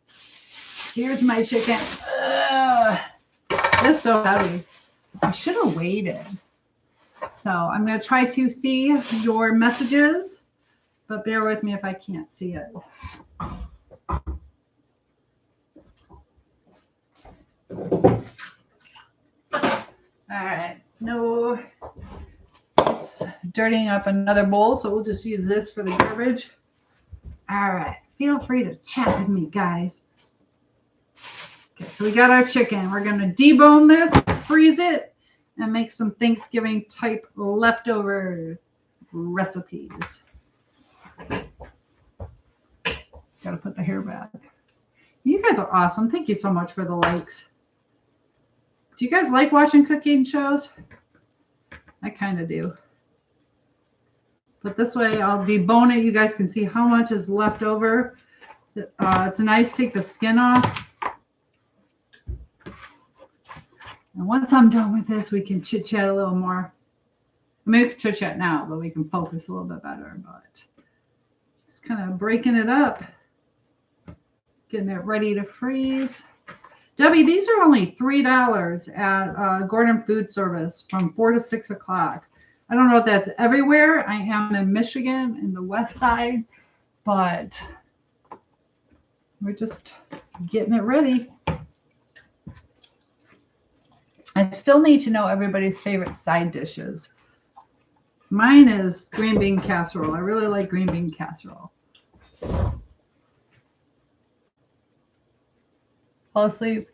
Here's my chicken. It's so heavy. I should have waited. So I'm going to try to see your messages, but bear with me if I can't see it. All right, no, it's dirtying up another bowl, so we'll just use this for the garbage. All right, feel free to chat with me, guys. Okay, so we got our chicken. We're going to debone this, freeze it, and make some Thanksgiving type leftover recipes. Got to put the hair back. You guys are awesome. Thank you so much for the likes. Do you guys like watching cooking shows? I kind of do. But this way I'll debone it. You guys can see how much is left over. It's nice to take the skin off. And once I'm done with this, we can chit chat a little more. I mean, we can chit chat now, but we can focus a little bit better. But kind of breaking it up, getting it ready to freeze. Debbie, these are only $3 at Gordon Food Service from 4 to 6 o'clock. I don't know if that's everywhere. I am in Michigan in the west side, but we're just getting it ready. I still need to know everybody's favorite side dishes. Mine is green bean casserole. I really like green bean casserole. Fall asleep.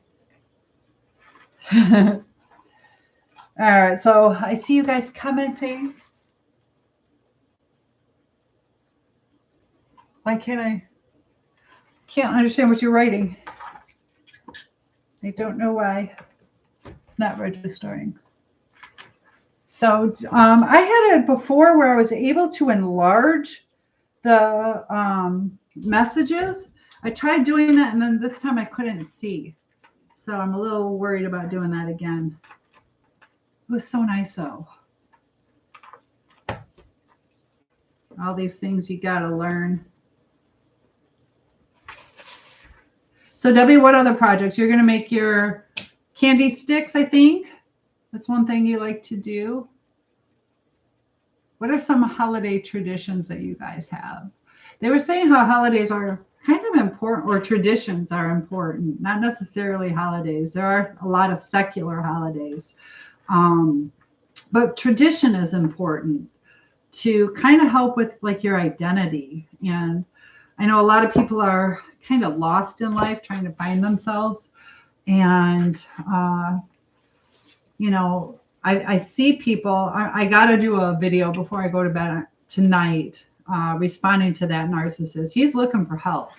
All right, so I see you guys commenting. Why can't understand what you're writing. I don't know why it's not registering. So I had it before where I was able to enlarge the messages. I tried doing that, and then this time I couldn't see. So I'm a little worried about doing that again. It was so nice, though. All these things you got to learn. So, Debbie, what other projects? You're going to make your candy sticks, I think. That's one thing you like to do. What are some holiday traditions that you guys have? They were saying how holidays are kind of important, or traditions are important, not necessarily holidays. There are a lot of secular holidays. But tradition is important to kind of help with like your identity. And I know a lot of people are kind of lost in life trying to find themselves. And, you know, I see people, I got to do a video before I go to bed tonight, responding to that narcissist. He's looking for help.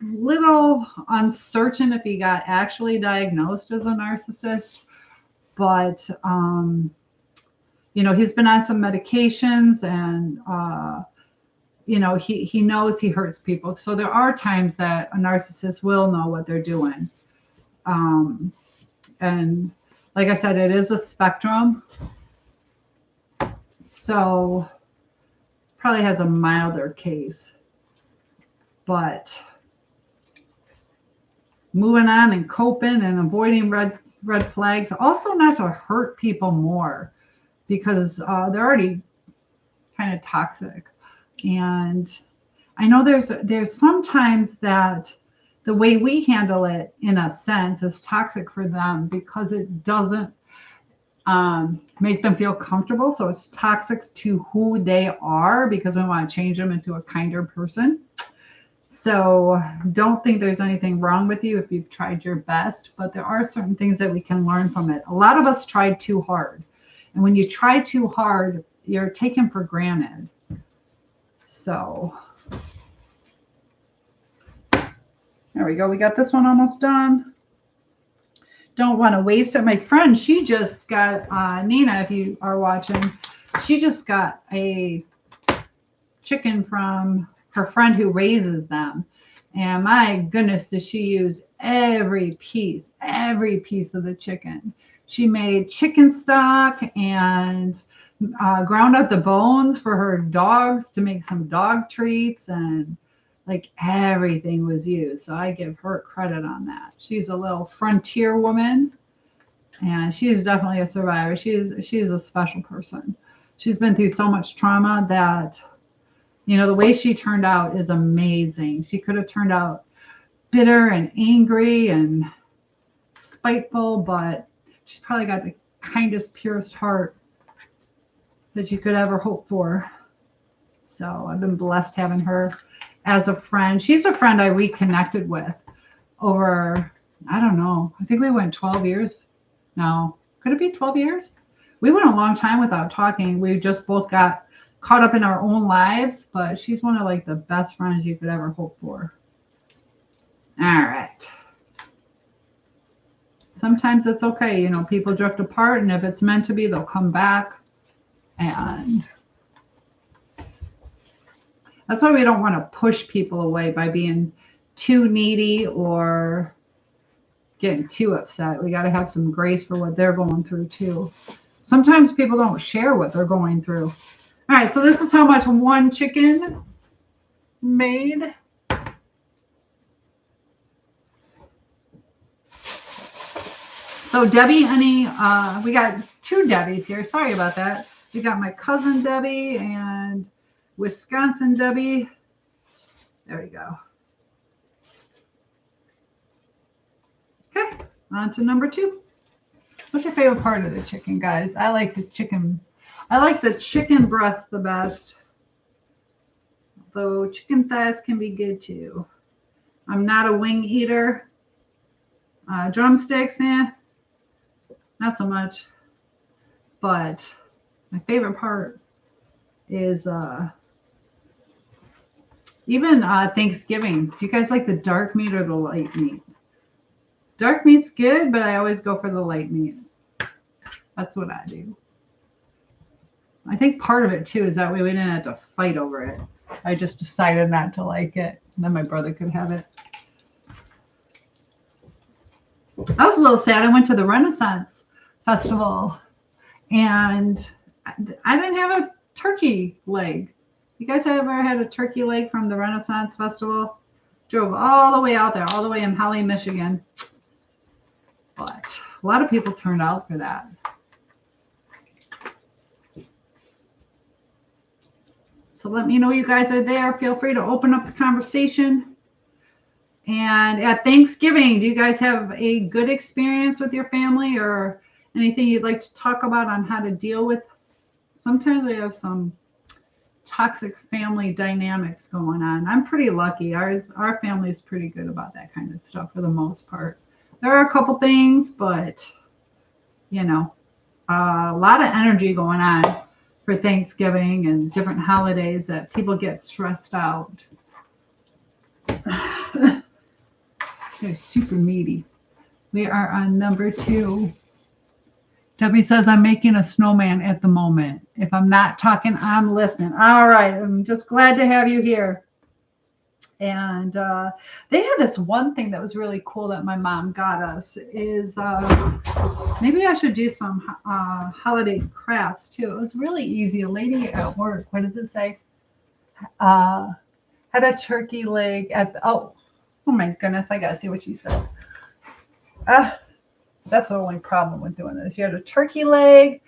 Little uncertain if he got actually diagnosed as a narcissist, but, you know, he's been on some medications, and, you know, he knows he hurts people. So there are times that a narcissist will know what they're doing. And like I said, it is a spectrum. So probably has a milder case. But moving on and coping and avoiding red flags. Also not to hurt people more, because they're already kind of toxic. And I know there's sometimes that the way we handle it, in a sense, is toxic for them because it doesn't make them feel comfortable. So it's toxic to who they are, because we want to change them into a kinder person. So don't think there's anything wrong with you if you've tried your best, but there are certain things that we can learn from it. A lot of us tried too hard. And when you try too hard, you're taken for granted. So there we go. We got this one almost done. Don't want to waste it. My friend, she just got, Nina, if you are watching, she just got a chicken from her friend who raises them. And my goodness, does she use every piece of the chicken. She made chicken stock and ground up the bones for her dogs to make some dog treats, and like everything was used. So I give her credit on that. She's a little frontier woman, and she is definitely a survivor. She is a special person. She's been through so much trauma that, you know, the way she turned out is amazing. She could have turned out bitter and angry and spiteful, but she's probably got the kindest, purest heart that you could ever hope for. So I've been blessed having her as a friend. She's a friend I reconnected with over, I don't know, I think we went 12 years. No, could it be 12 years? We went a long time without talking. We just both got caught up in our own lives, but she's one of like the best friends you could ever hope for. All right. Sometimes it's okay. You know, people drift apart, and if it's meant to be, they'll come back. And that's why we don't want to push people away by being too needy or getting too upset. We got to have some grace for what they're going through too. Sometimes people don't share what they're going through. All right, so this is how much one chicken made. So Debbie, honey, we got two Debbies here. Sorry about that. We got my cousin Debbie and Wisconsin Debbie. There we go. Okay, on to number 2. What's your favorite part of the chicken, guys? I like the chicken. I like the chicken breast the best. Though chicken thighs can be good too. I'm not a wing eater. Drumsticks, not so much. But my favorite part is even Thanksgiving. Do you guys like the dark meat or the light meat? Dark meat's good, but I always go for the light meat. That's what I do. I think part of it too is that way we didn't have to fight over it. I just decided not to like it. And then my brother could have it. I was a little sad. I went to the Renaissance Festival and I didn't have a turkey leg. You guys ever had a turkey leg from the Renaissance Festival? Drove all the way out there, all the way in Holly, Michigan. But a lot of people turned out for that. So let me know you guys are there. Feel free to open up the conversation. And at Thanksgiving, do you guys have a good experience with your family or anything you'd like to talk about on how to deal with? Sometimes we have some toxic family dynamics going on. I'm pretty lucky. Our family is pretty good about that kind of stuff for the most part. There are a couple things, but you know, a lot of energy going on for Thanksgiving and different holidays that people get stressed out. They're super meaty. We are on number 2. Debbie says, I'm making a snowman at the moment. If I'm not talking, I'm listening. All right. I'm just glad to have you here. And they had this one thing that was really cool that my mom got us is maybe I should do some holiday crafts too. It was really easy. A lady at work, what does it say? Had a turkey leg at the, oh my goodness, I got to see what she said. That's the only problem with doing this. You had a turkey leg.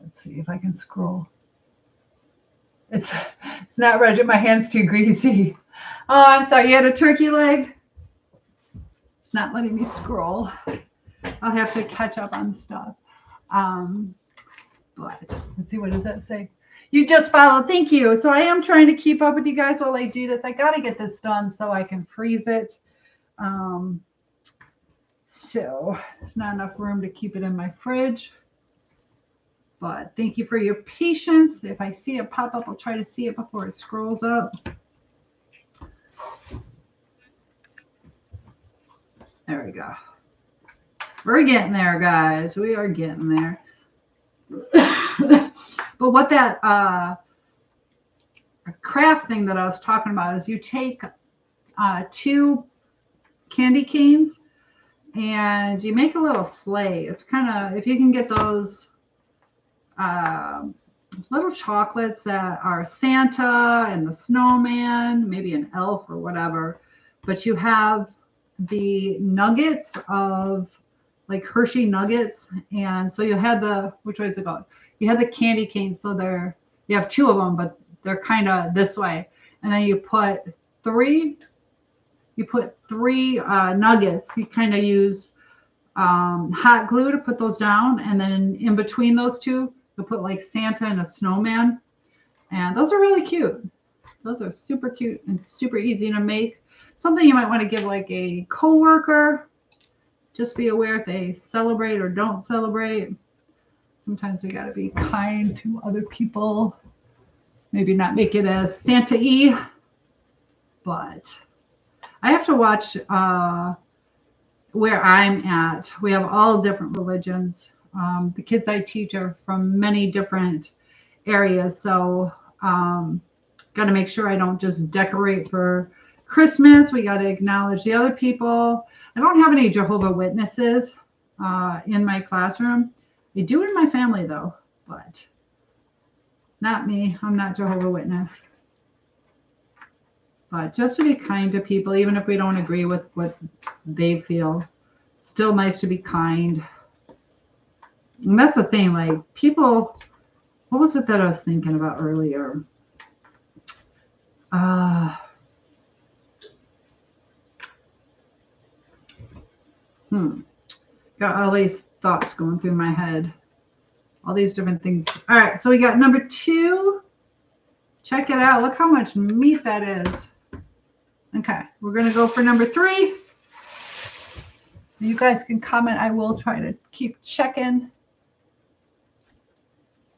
Let's see if I can scroll. It's not Roger. My hand's too greasy. Oh, I'm sorry. You had a turkey leg. It's not letting me scroll. I'll have to catch up on stuff. But let's see. What does that say? You just followed. Thank you. So I am trying to keep up with you guys while I do this. I got to get this done so I can freeze it. So there's not enough room to keep it in my fridge. But thank you for your patience. If I see it pop up, I'll try to see it before it scrolls up. There we go. We're getting there, guys. We are getting there. But what that craft thing that I was talking about is you take 2 candy canes and you make a little sleigh. It's kind of, if you can get those little chocolates that are Santa and the snowman, maybe an elf or whatever, but you have the nuggets of like Hershey nuggets. And so you had which way is it going? You had the candy canes. So you have 2 of them, but they're kind of this way. And then you put 3 nuggets. You kind of use hot glue to put those down. And then in between those 2, you'll put like Santa and a snowman. And those are really cute. Those are super cute and super easy to make. Something you might want to give like a coworker. Just be aware if they celebrate or don't celebrate. Sometimes we got to be kind to other people. Maybe not make it as Santa-y. But I have to watch where I'm at. We have all different religions. The kids I teach are from many different areas. So got to make sure I don't just decorate for Christmas. We got to acknowledge the other people. I don't have any Jehovah's Witnesses in my classroom. I do in my family though, but not me. I'm not Jehovah's Witness. But just to be kind to people, even if we don't agree with what they feel, still nice to be kind. And that's the thing, like people, what was it that I was thinking about earlier? Got all these thoughts going through my head. All these different things. All right, so we got number 2. Check it out. Look how much meat that is. Okay, we're going to go for number 3. You guys can comment. I will try to keep checking.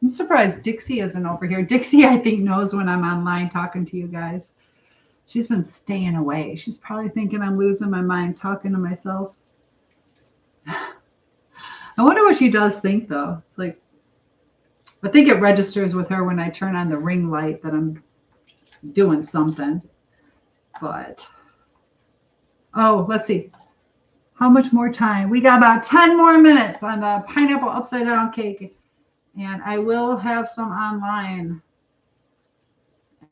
I'm surprised Dixie isn't over here. Dixie, I think, knows when I'm online talking to you guys. She's been staying away. She's probably thinking I'm losing my mind talking to myself. I wonder what she does think, though. It's like, I think it registers with her when I turn on the ring light that I'm doing something. But, oh, let's see. How much more time? We got about 10 more minutes on the pineapple upside down cake. And I will have some online.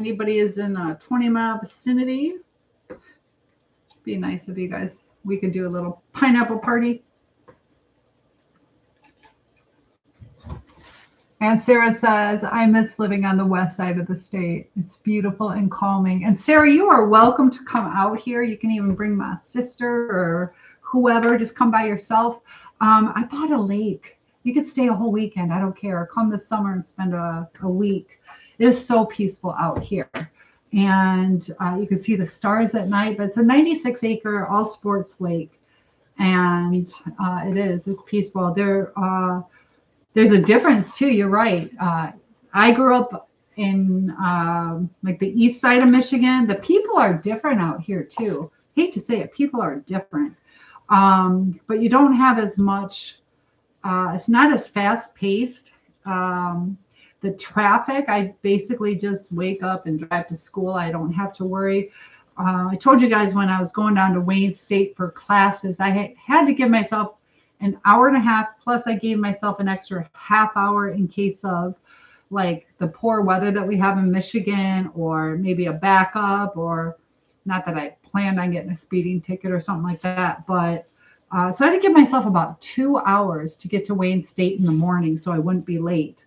Anybody is in a 20-mile vicinity? Be nice if you guys, we could do a little pineapple party. And Sarah says, I miss living on the west side of the state. It's beautiful and calming. And Sarah, you are welcome to come out here. You can even bring my sister or whoever. Just come by yourself. I bought a lake. You could stay a whole weekend. I don't care. Come this summer and spend a week. It is so peaceful out here. And you can see the stars at night. But it's a 96-acre all-sports lake. And it's peaceful. There's a difference too. You're right. I grew up in like the east side of Michigan. The people are different out here too. Hate to say it, people are different. But you don't have as much. It's not as fast paced. The traffic, I basically just wake up and drive to school. I don't have to worry. I told you guys when I was going down to Wayne State for classes, I had to give myself an hour and a half, plus I gave myself an extra half hour in case of like the poor weather that we have in Michigan, or maybe a backup, or not that I planned on getting a speeding ticket or something like that. But so I had to give myself about 2 hours to get to Wayne State in the morning so I wouldn't be late.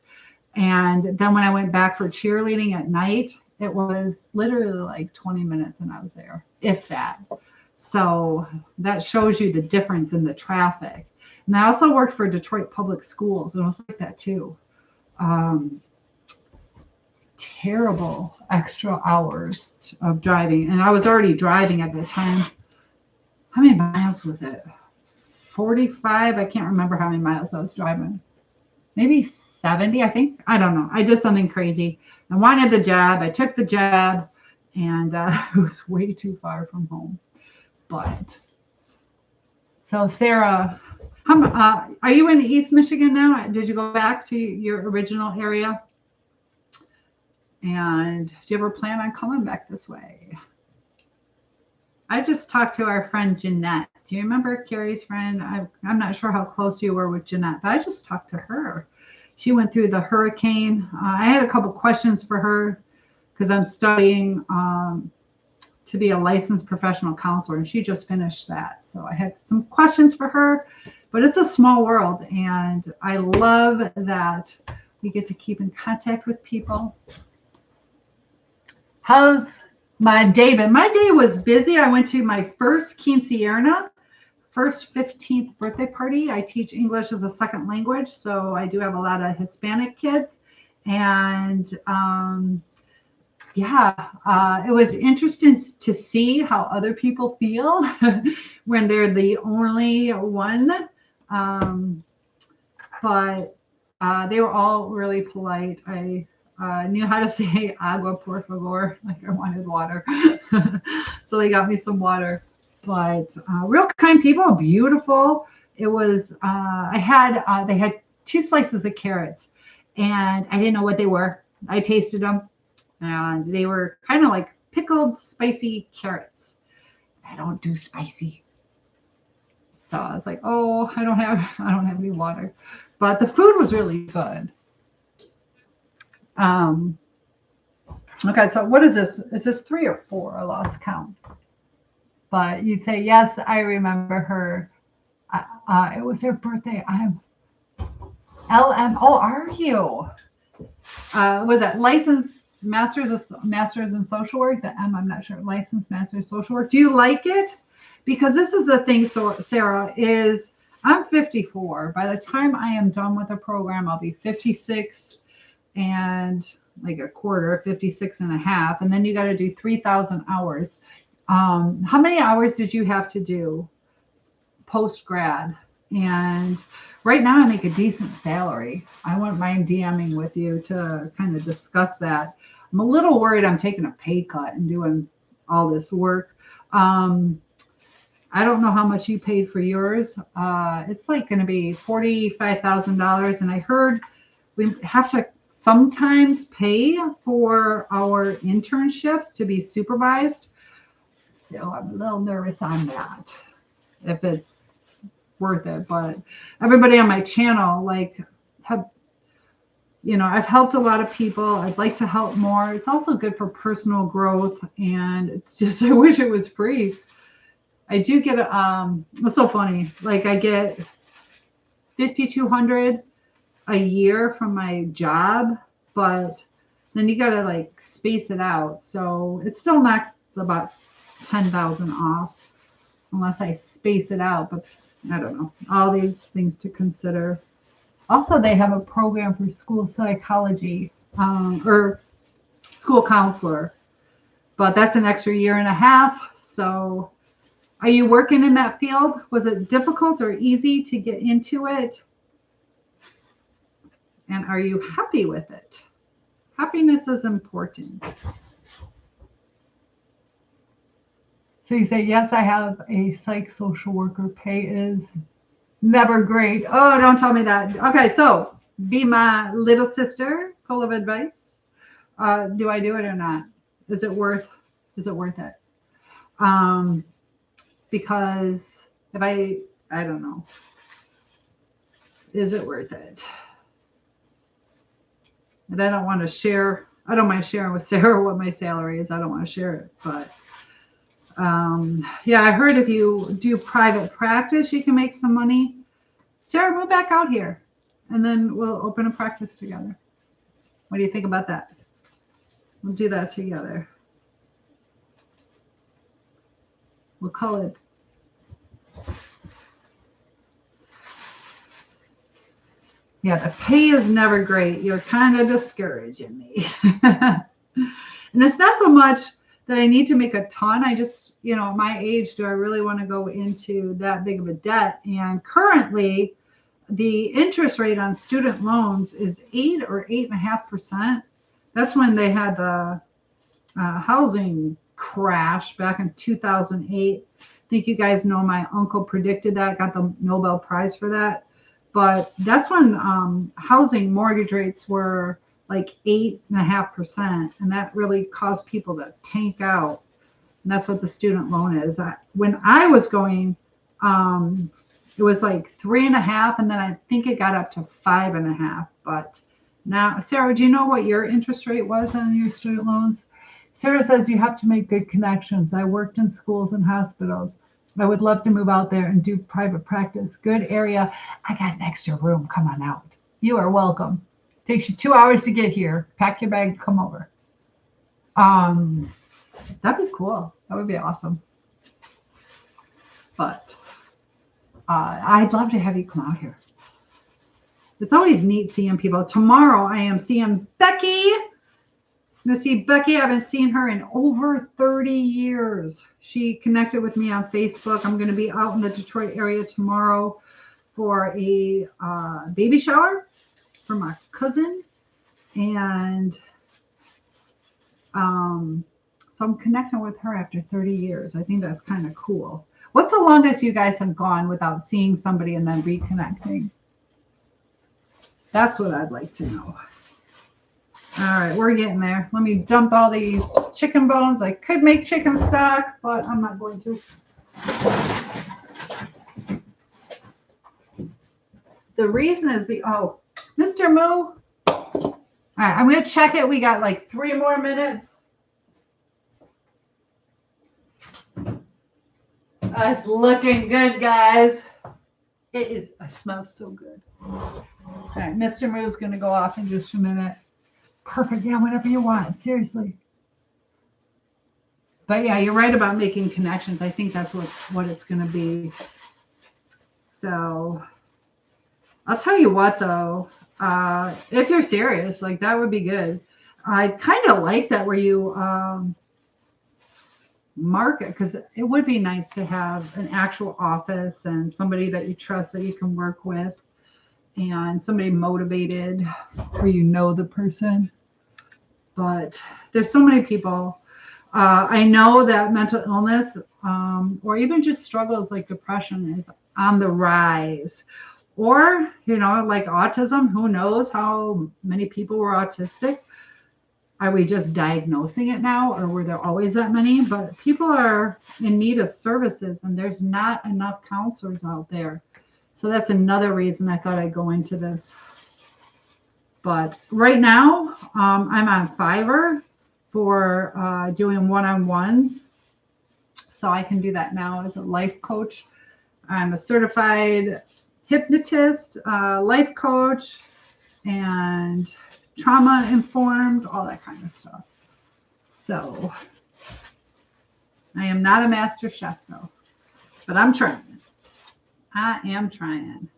And then when I went back for cheerleading at night, it was literally like 20 minutes and I was there, if that. So that shows you the difference in the traffic. And I also worked for Detroit Public Schools, and it was like that too. Terrible extra hours of driving. And I was already driving at the time. How many miles was it? 45? I can't remember how many miles I was driving. Maybe 70, I think. I don't know. I did something crazy. I wanted the job. I took the job, and it was way too far from home. But so Sarah, are you in East Michigan now? Did you go back to your original area? And do you ever plan on coming back this way? I just talked to our friend Jeanette. Do you remember Carrie's friend? I'm not sure how close you were with Jeanette, but I just talked to her. She went through the hurricane. I had a couple questions for her because I'm studying to be a licensed professional counselor, and she just finished that. So I had some questions for her, but it's a small world, and I love that we get to keep in contact with people. How's my day been? My day was busy. I went to my first quinceañera, first 15th birthday party. I teach English as a second language, so I do have a lot of Hispanic kids. And it was interesting to see how other people feel when they're the only one. But they were all really polite. I knew how to say agua por favor, like I wanted water. So they got me some water. But real kind people, beautiful. It was, they had 2 slices of carrots, and I didn't know what they were. I tasted them, and they were kind of like pickled spicy carrots. I don't do spicy. So I was like, oh, I don't have any water. But the food was really good. Okay, so what is this? Is this 3 or 4? I lost count. But you say, yes, I remember her. It was her birthday. I'm LM. Oh, are you? Was that licensed masters in social work? The M, I'm not sure. Licensed master's social work. Do you like it? Because this is the thing, so Sarah, is I'm 54. By the time I am done with the program, I'll be 56 and like a quarter, 56 and a half. And then you got to do 3,000 hours. How many hours did you have to do post grad? And right now I make a decent salary. I wouldn't mind DMing with you to kind of discuss that. I'm a little worried I'm taking a pay cut and doing all this work. I don't know how much you paid for yours. It's like going to be $45,000. And I heard we have to sometimes pay for our internships to be supervised. So I'm a little nervous on that, if it's worth it. But everybody on my channel, like, I've helped a lot of people. I'd like to help more. It's also good for personal growth. And it's just, I wish it was free. I do get, it's so funny. Like I get $5,200 a year from my job, but then you got to like space it out. So it still knocks about 10,000 off unless I space it out. But I don't know, all these things to consider. Also, they have a program for school psychology or school counselor, but that's an extra year and a half. So are you working in that field? Was it difficult or easy to get into it? And are you happy with it? Happiness is important. So you say, yes, I have a psych social worker. Pay is never great. Oh, don't tell me that. Okay, so be my little sister, full of advice. Do I do it or not? Is it worth it? Because if I don't know. Is it worth it? And I don't want to share. I don't mind sharing with Sarah what my salary is. I don't want to share it, but yeah, I heard if you do private practice, you can make some money. Sarah, move back out here, and then we'll open a practice together. What do you think about that? We'll do that together. We'll call it. Yeah, the pay is never great. You're kind of discouraging me. And it's not so much that I need to make a ton. I just, at my age, do I really want to go into that big of a debt? And currently, the interest rate on student loans is 8 or 8.5%. That's when they had the housing crash back in 2008. I think you guys know my uncle predicted that, got the Nobel Prize for that. But that's when housing mortgage rates were like 8.5%. And that really caused people to tank out. And that's what the student loan is. When I was going, it was like 3.5, and then I think it got up to 5.5. But now, Sarah, do you know what your interest rate was on your student loans? Sarah says you have to make good connections. I worked in schools and hospitals. I would love to move out there and do private practice. Good area. I got an extra room. Come on out. You are welcome. Takes you 2 hours to get here. Pack your bag, come over. That'd be cool. That would be awesome. But I'd love to have you come out here. It's always neat seeing people. Tomorrow I am seeing Becky. I'm going to see Becky. I haven't seen her in over 30 years. She connected with me on Facebook. I'm going to be out in the Detroit area tomorrow for a baby shower for my cousin. And so I'm connecting with her after 30 years. I think that's kind of cool. What's the longest you guys have gone without seeing somebody and then reconnecting? That's what I'd like to know. All right, we're getting there. Let me dump all these chicken bones. I could make chicken stock, but I'm not going to. The reason is, Mr. Moo, All right, I'm going to check it. We got like 3 more minutes. It's looking good, guys. It smells so good. All right, Mr. Moo's going to go off in just a minute. Perfect. Yeah, whatever you want. Seriously. But yeah, you're right about making connections. I think that's what it's going to be. So I'll tell you what, though. If you're serious, like that would be good. I kind of like that where you mark it, because it would be nice to have an actual office and somebody that you trust that you can work with, and somebody motivated where you know the person. But there's so many people. I know that mental illness or even just struggles like depression is on the rise. Or, like autism, who knows how many people were autistic? Are we just diagnosing it now, or were there always that many? But people are in need of services, and there's not enough counselors out there. So that's another reason I thought I'd go into this. But right now, I'm on Fiverr for doing one-on-ones. So I can do that now as a life coach. I'm a certified hypnotist, life coach, and trauma informed, all that kind of stuff. So I am not a master chef though, but I'm trying. I am trying.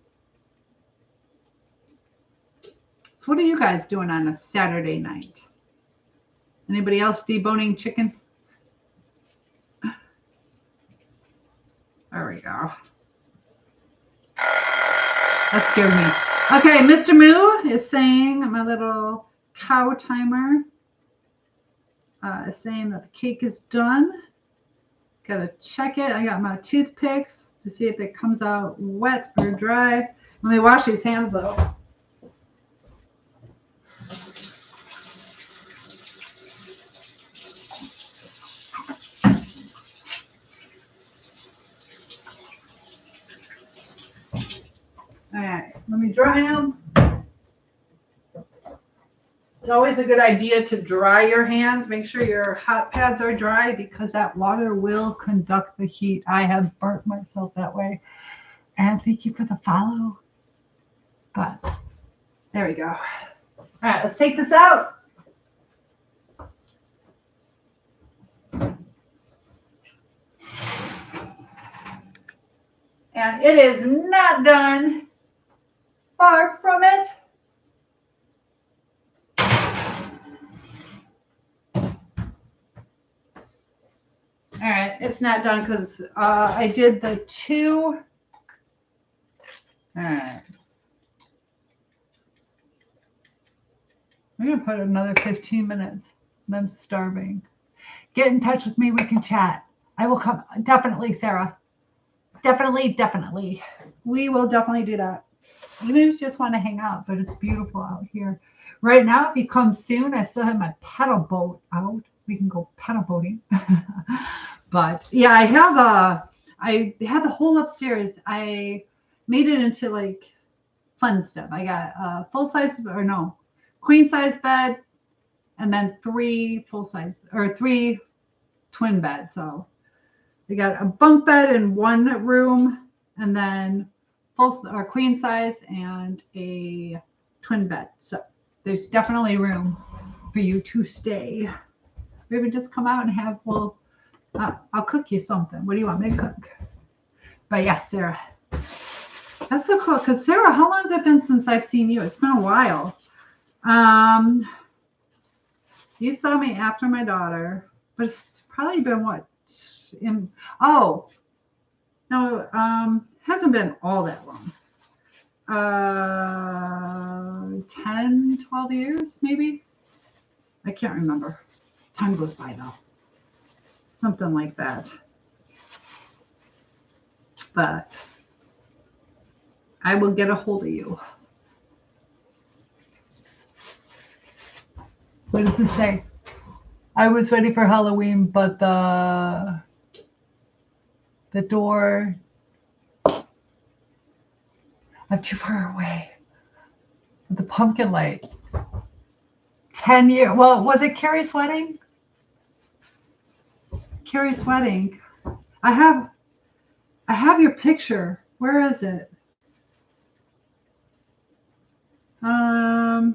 So what are you guys doing on a Saturday night? Anybody else deboning chicken? There we go. That scared me. Okay, Mr. Moo is saying, my little cow timer is saying that the cake is done. Gotta check it. I got my toothpicks to see if it comes out wet or dry. Let me wash these hands though. All right, let me dry them. It's always a good idea to dry your hands. Make sure your hot pads are dry because that water will conduct the heat. I have burnt myself that way. And thank you for the follow. But there we go. All right, let's take this out. And it is not done. Far from it. All right, it's not done because I did the 2. All right. I'm going to put another 15 minutes. I'm starving. Get in touch with me. We can chat. I will come. Definitely, Sarah. Definitely. We will definitely do that. Even if you just want to hang out, but it's beautiful out here. Right now, if you come soon, I still have my pedal boat out. We can go pedal boating. But yeah, I had the whole upstairs. I made it into like fun stuff. I got a queen size bed, and then 3 3 twin beds. So they got a bunk bed in one room, and then queen size and a twin bed. So there's definitely room for you to stay. Maybe just come out and I'll cook you something. What do you want me to cook? But yes, Sarah. That's so cool. Because Sarah, how long has it been since I've seen you? It's been a while. You saw me after my daughter, but it's probably been what? Hasn't been all that long. 10, 12 years, maybe? I can't remember. Time goes by though. Something like that. But I will get a hold of you. What does it say? I was ready for Halloween, but the door, I'm too far away. The pumpkin light. 10 years. Well, was it Carrie's wedding? Carrie's wedding. I have your picture. Where is it? I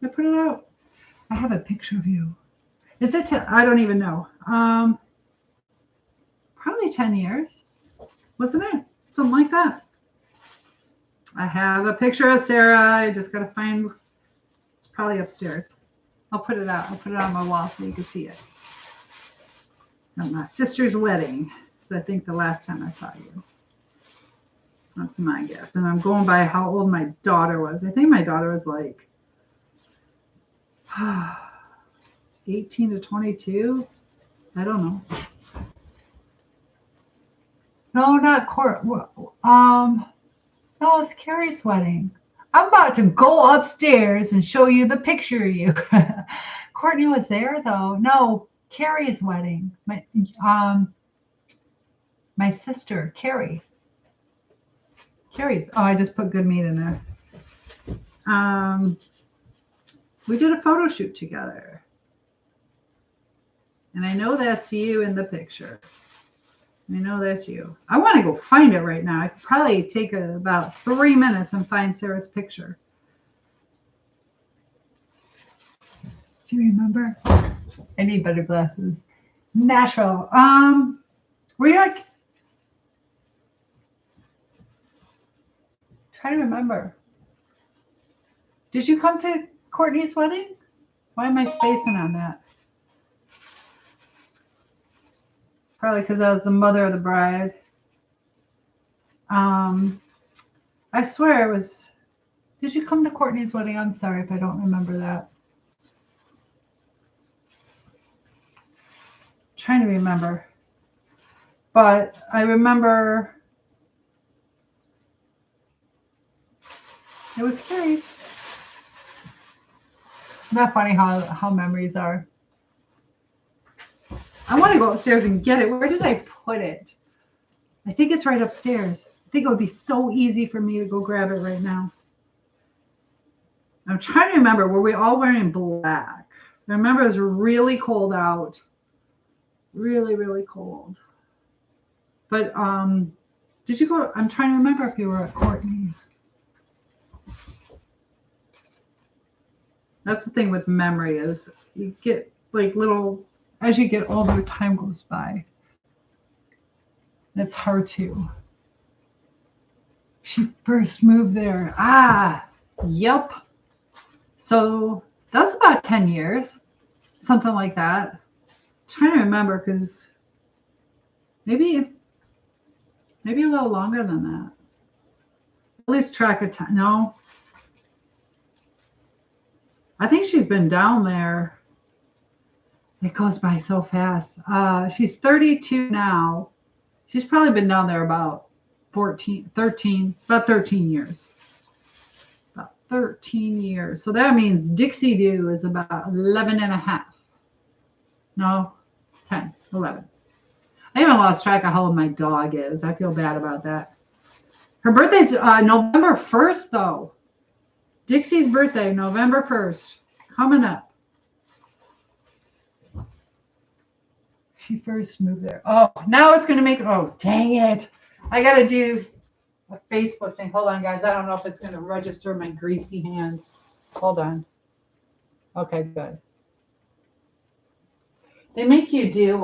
put it out. I have a picture of you. Is it? I don't even know. Probably 10 years, wasn't it? Something like that. I have a picture of Sarah. I just gotta find. It's probably upstairs. I'll put it out. I'll put it on my wall so you can see it. At my sister's wedding. So I think the last time I saw you. That's my guess. And I'm going by how old my daughter was. I think my daughter was like 18 to 22. I don't know. No, not Court. No, it's Carrie's wedding. I'm about to go upstairs and show you the picture of you. Courtney was there though. No, Carrie's wedding. My sister, Carrie. Carrie's. Oh, I just put good meat in there. We did a photo shoot together. And I know that's you in the picture. I know that's you. I want to go find it right now. I could probably take about 3 minutes and find Sarah's picture. Do you remember? I need better glasses. Nashville. Were you like? Try to remember. Did you come to Courtney's wedding? Why am I spacing on that? Probably because I was the mother of the bride. I swear it was. Did you come to Courtney's wedding? I'm sorry if I don't remember that. I'm trying to remember. But I remember it was Carrie. Isn't that funny how memories are? I want to go upstairs and get it. Where did I put it? I think it's right upstairs. I think it would be so easy for me to go grab it right now. I'm trying to remember, were we all wearing black? I remember it was really cold out. Really, really cold. But did you go? I'm trying to remember if you were at Courtney's. That's the thing with memory is you get like little, as you get older, time goes by. It's hard to. She first moved there. Yep. So that's about 10 years, something like that. I'm trying to remember because maybe a little longer than that. At least track of time. No. I think she's been down there. It goes by so fast. She's 32 now. She's probably been down there about 13 years. About 13 years. So that means Dixie Doo is about 11 and a half. No, 10, 11. I even lost track of how old my dog is. I feel bad about that. Her birthday's November 1st, though. Dixie's birthday, November 1st. Coming up. She first moved there. Oh, now it's going to make... Oh, dang it. I got to do a Facebook thing. Hold on, guys. I don't know if it's going to register my greasy hand. Hold on. Okay, good. They make you do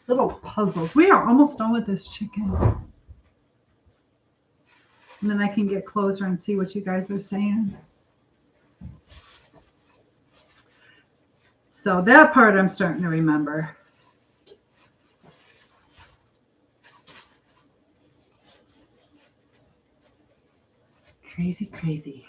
little puzzles. We are almost done with this chicken. And then I can get closer and see what you guys are saying. So that part I'm starting to remember. Crazy, crazy.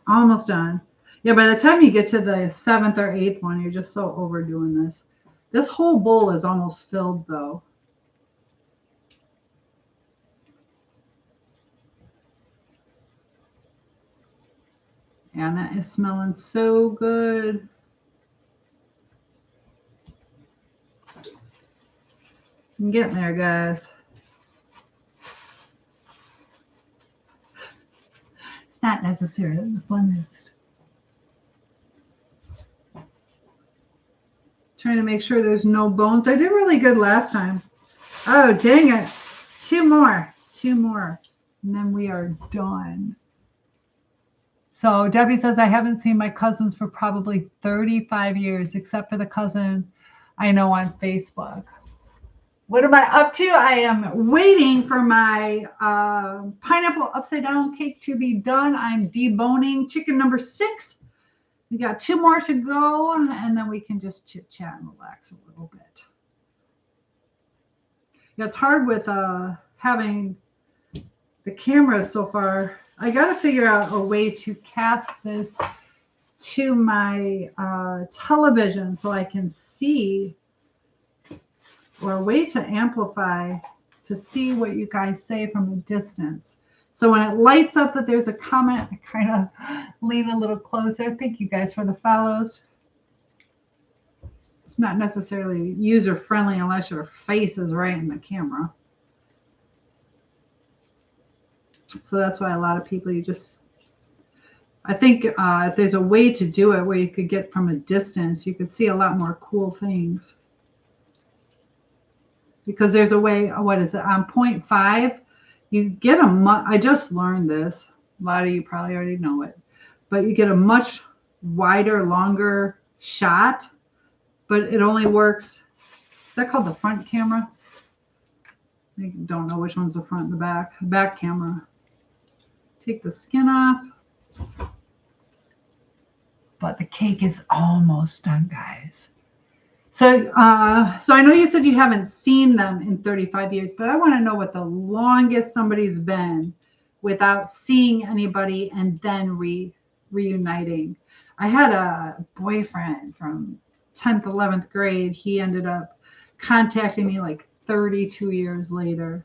Almost done. Yeah, by the time you get to the 7th or 8th one, you're just so overdoing this. This whole bowl is almost filled, though. And that is smelling so good. I'm getting there, guys. It's not necessarily the funnest. Trying to make sure there's no bones. I did really good last time. Oh, dang it. Two more. And then we are done. So Debbie says, I haven't seen my cousins for probably 35 years, except for the cousin I know on Facebook. What am I up to? I am waiting for my pineapple upside down cake to be done. I'm deboning chicken number 6. We got 2 more to go, and then we can just chit chat and relax a little bit. Yeah, it's hard with having the camera so far. I got to figure out a way to cast this to my television so I can see, or a way to amplify to see what you guys say from a distance. So when it lights up that there's a comment, I kind of lean a little closer. Thank you guys for the follows. It's not necessarily user friendly unless your face is right in the camera. So that's why a lot of people, I think if there's a way to do it where you could get from a distance, you could see a lot more cool things. Because there's a way, what is it, on 0.5, you get I just learned this. A lot of you probably already know it. But you get a much wider, longer shot, but it only works, is that called the front camera? I don't know which one's the front and the back. The back camera. Take the skin off. But the cake is almost done, guys. So I know you said you haven't seen them in 35 years, but I want to know what the longest somebody's been without seeing anybody and then reuniting. I had a boyfriend from 10th, 11th grade. He ended up contacting me like 32 years later.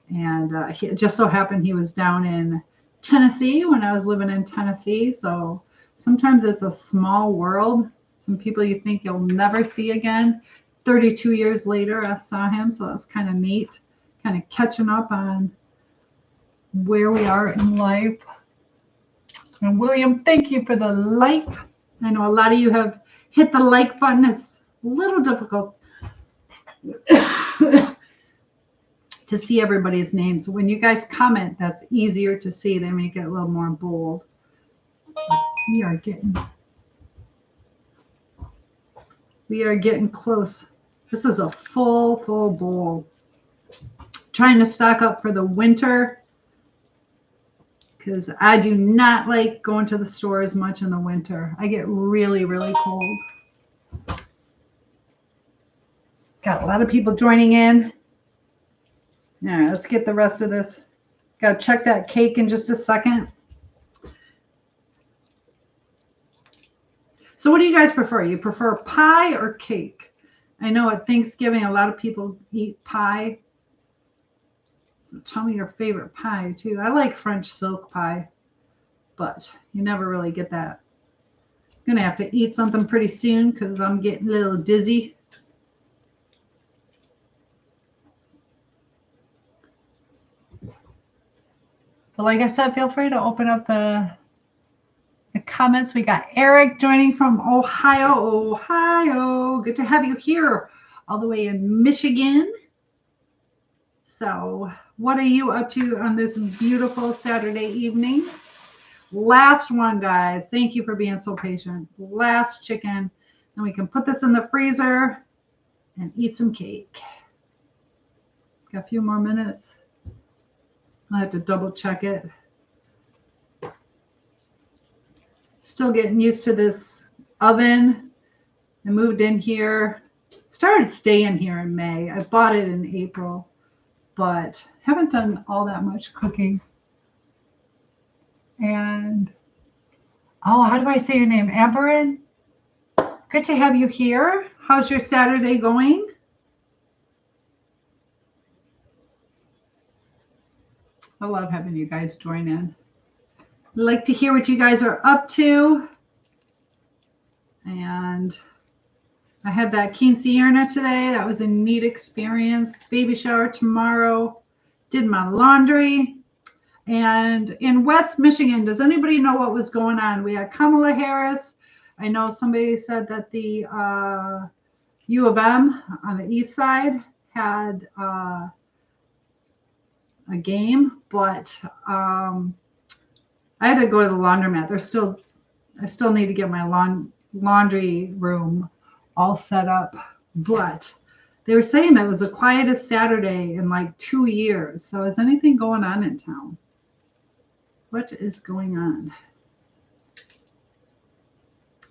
And it just so happened he was down in Tennessee when I was living in Tennessee. So sometimes it's a small world. Some people you think you'll never see again. 32 years later, I saw him. So that's kind of neat. Kind of catching up on where we are in life. And William, thank you for the like. I know a lot of you have hit the like button. It's a little difficult to see everybody's names. So when you guys comment, that's easier to see. They make it a little more bold. We are getting close. This is a full bowl. Trying to stock up for the winter because I do not like going to the store as much in the winter. I get really, really cold. Got a lot of people joining in. All right, let's get the rest of this. Got to check that cake in just a second. So what do you guys prefer? You prefer pie or cake? I know at Thanksgiving, a lot of people eat pie. So tell me your favorite pie too. I like French silk pie, but you never really get that. I'm going to have to eat something pretty soon because I'm getting a little dizzy. But like I said, feel free to open up the comments. We got Eric joining from Ohio. Good to have you here all the way in Michigan. So what are you up to on this beautiful Saturday evening? Last one, guys. Thank you for being so patient. Last chicken. And we can put this in the freezer and eat some cake. Got a few more minutes. I'll have to double check it. Still getting used to this oven. I moved in here. Started staying here in May. I bought it in April, but haven't done all that much cooking. And, oh, how do I say your name? Amberin? Good to have you here. How's your Saturday going? I love having you guys join in. I'd like to hear what you guys are up to. And I had that quinceañera today. That was a neat experience. Baby shower tomorrow. Did my laundry. And in West Michigan, does anybody know what was going on? We had Kamala Harris. I know somebody said that the U of M on the east side had a game, but I had to go to the laundromat. I still need to get my laundry room all set up, but they were saying that was the quietest Saturday in like 2 years. So is anything going on in town? What is going on?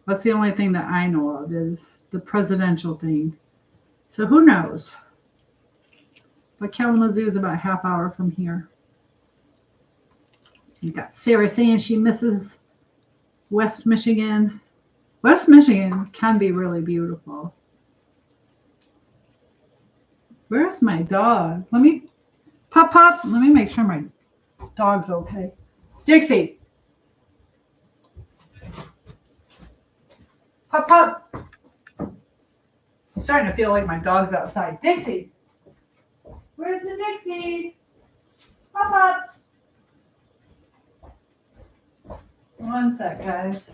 That's the only thing that I know of is the presidential thing. So who knows? But Kalamazoo is about a half hour from here. You got Sarah saying she misses West Michigan. West Michigan can be really beautiful. Where's my dog? Let me pop. Let me make sure my dog's okay. Dixie. Pop. I'm starting to feel like my dog's outside. Dixie. Where's the Dixie? Pop. One sec, guys.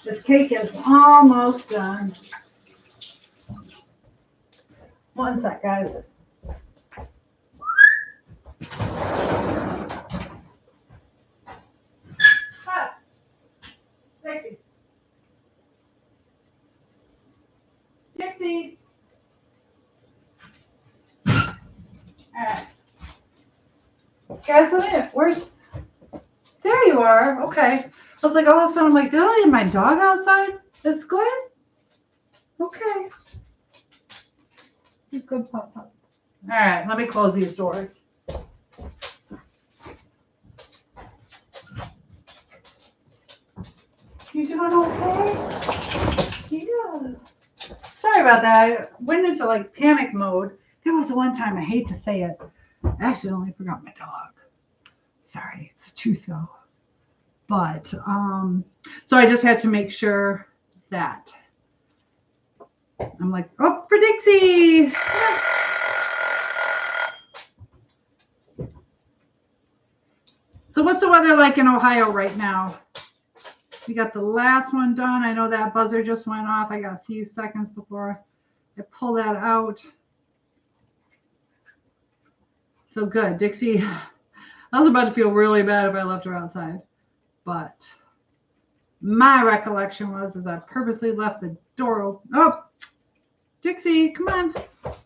This cake is almost done. One sec, guys. Dixie. All right. Guys, where's... There you are. Okay. I was like, all of a sudden, I'm like, did I leave my dog outside? It's good? Okay. You good, Pop. All right, let me close these doors. You doing okay? Yeah. Sorry about that. I went into like panic mode. There was one time, I hate to say it, I accidentally forgot my dog. Sorry, it's the truth though. But so I just had to make sure that I'm like, oh, for Dixie. So what's the weather like in Ohio right now? We got the last one done. I know that buzzer just went off. I got a few seconds before I pull that out. So good. Dixie, I was about to feel really bad if I left her outside. But my recollection was I purposely left the door open. Oh, Dixie, come on. It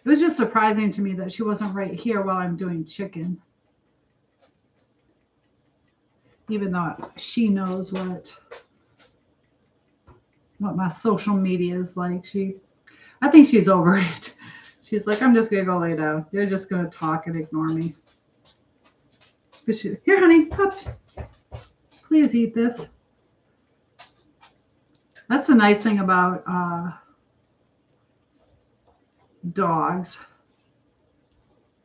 was just surprising to me that she wasn't right here while I'm doing chicken. Even though she knows what my social media is like. I think she's over it. She's like, I'm just going to go lay down. You're just going to talk and ignore me. Here, honey, pups. Please eat this. That's the nice thing about dogs.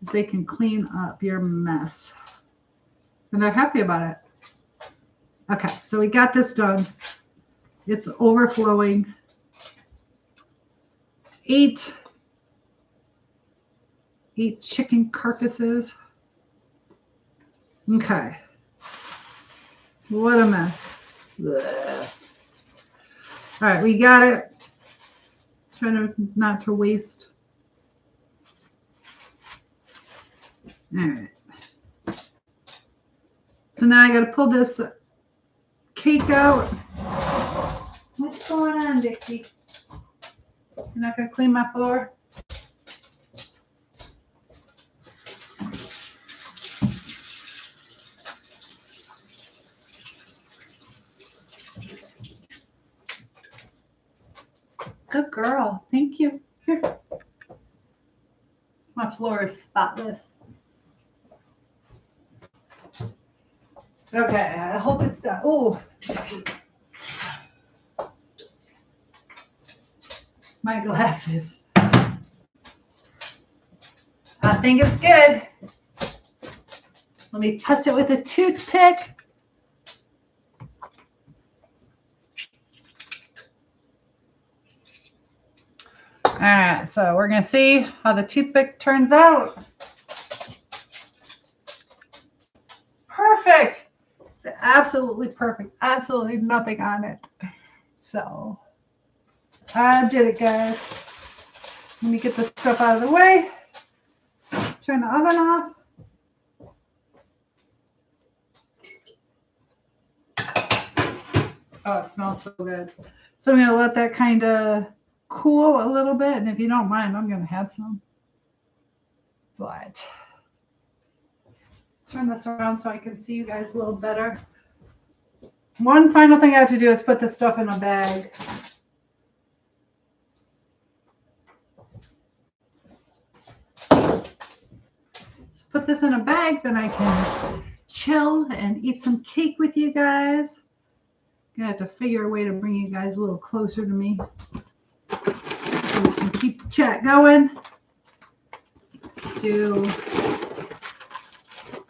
Is they can clean up your mess. And they're happy about it. Okay, so we got this done. It's overflowing. 8 chicken carcasses. Okay. What a mess. Blech. All right, we got it. Trying to not to waste. All right. So now I got to pull this cake out. What's going on, Dixie? You're not going to clean my floor? Good girl. Thank you. Here. My floor is spotless. Okay, I hope it's done. Oh, my glasses. I think it's good. Let me test it with a toothpick. All right, so we're going to see how the toothpick turns out. Perfect. It's absolutely perfect. Absolutely nothing on it. So I did it, guys. Let me get this stuff out of the way. Turn the oven off. Oh, it smells so good. So I'm going to let that kind of cool a little bit. And if you don't mind, I'm going to have some. But turn this around so I can see you guys a little better. One final thing I have to do is put this stuff in a bag. Put this in a bag, then I can chill and eat some cake with you guys. I'm gonna have to figure a way to bring you guys a little closer to me so we can keep the chat going. Let's do.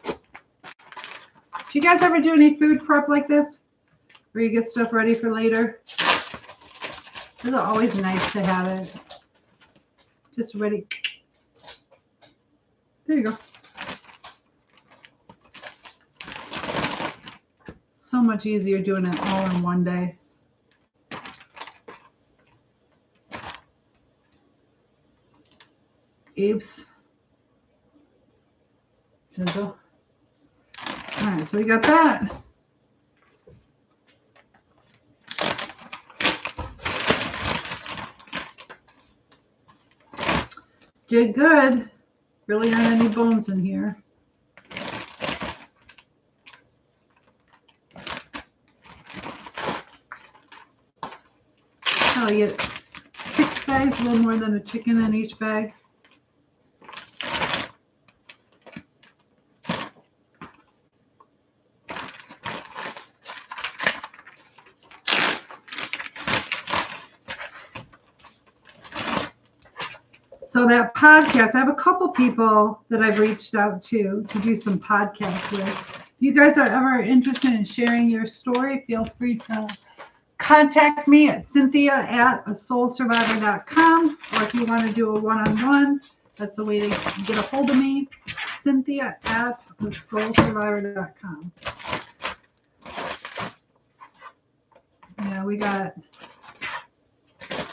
Do you guys ever do any food prep like this, where you get stuff ready for later? It's always nice to have it just ready. There you go. So much easier doing it all in one day. Oops. All right, so we got that. Did good. Really aren't any bones in here. Oh, you get 6 bags, a little more than a chicken in each bag. So that podcast, I have a couple people that I've reached out to do some podcasts with. If you guys are ever interested in sharing your story, feel free to contact me at cynthia@asoulsurvivor.com, or if you want to do a one-on-one, that's the way to get a hold of me, cynthia@asoulsurvivor.com. Yeah, we got, I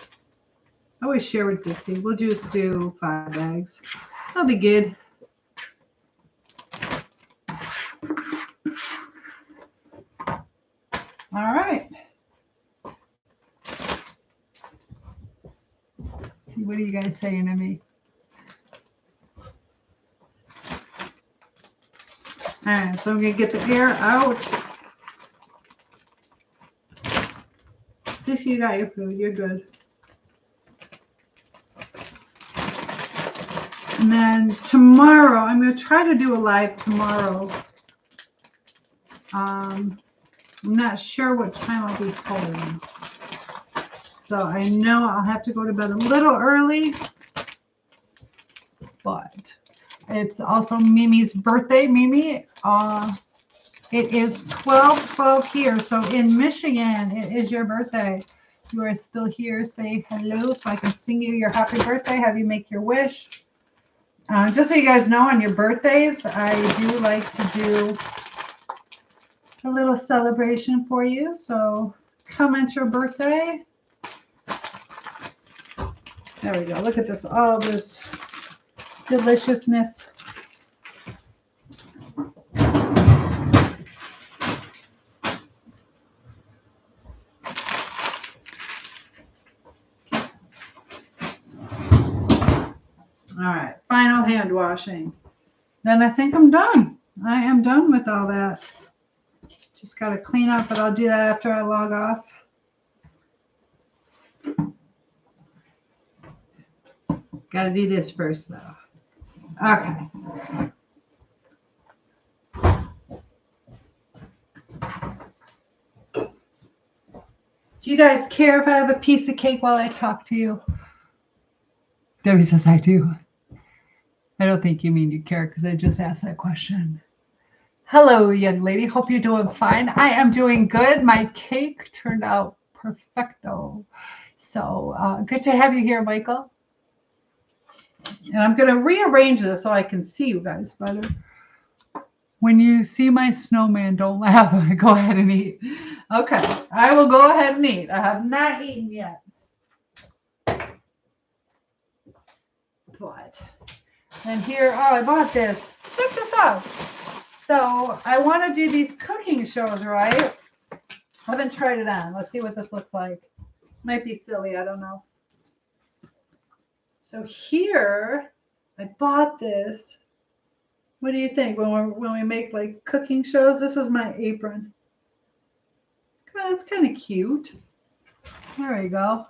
always share with Dixie. We'll just do 5 bags. That'll be good. All right. See, what are you guys saying to me? All right, so I'm going to get the air out. If you got your food, you're good. And then tomorrow, I'm going to try to do a live tomorrow. I'm not sure what time I'll be home. So I know I'll have to go to bed a little early. But it's also Mimi's birthday. Mimi, it is 12/12 here. So in Michigan, it is your birthday. If you are still here, say hello so I can sing you your happy birthday, have you make your wish. Just so you guys know, on your birthdays, I do like to do a little celebration for you. So comment your birthday. There we go. Look at this, all this deliciousness. All right, final hand washing. Then I think I'm done. I am done with all that. Just got to clean up, but I'll do that after I log off. Got to do this first, though. Okay. Do you guys care if I have a piece of cake while I talk to you? Debbie says I do. I don't think you mean you care because I just asked that question. Hello, young lady. Hope you're doing fine. I am doing good. My cake turned out perfecto. So good to have you here, Michael. And I'm going to rearrange this so I can see you guys better. When you see my snowman, don't laugh. Go ahead and eat. Okay, I will go ahead and eat. I have not eaten yet. But, and here, oh, I bought this. Check this out. So I want to do these cooking shows, right? I haven't tried it on. Let's see what this looks like. Might be silly. I don't know. So here, I bought this. What do you think when we make like cooking shows? This is my apron. That's kind of cute. There we go.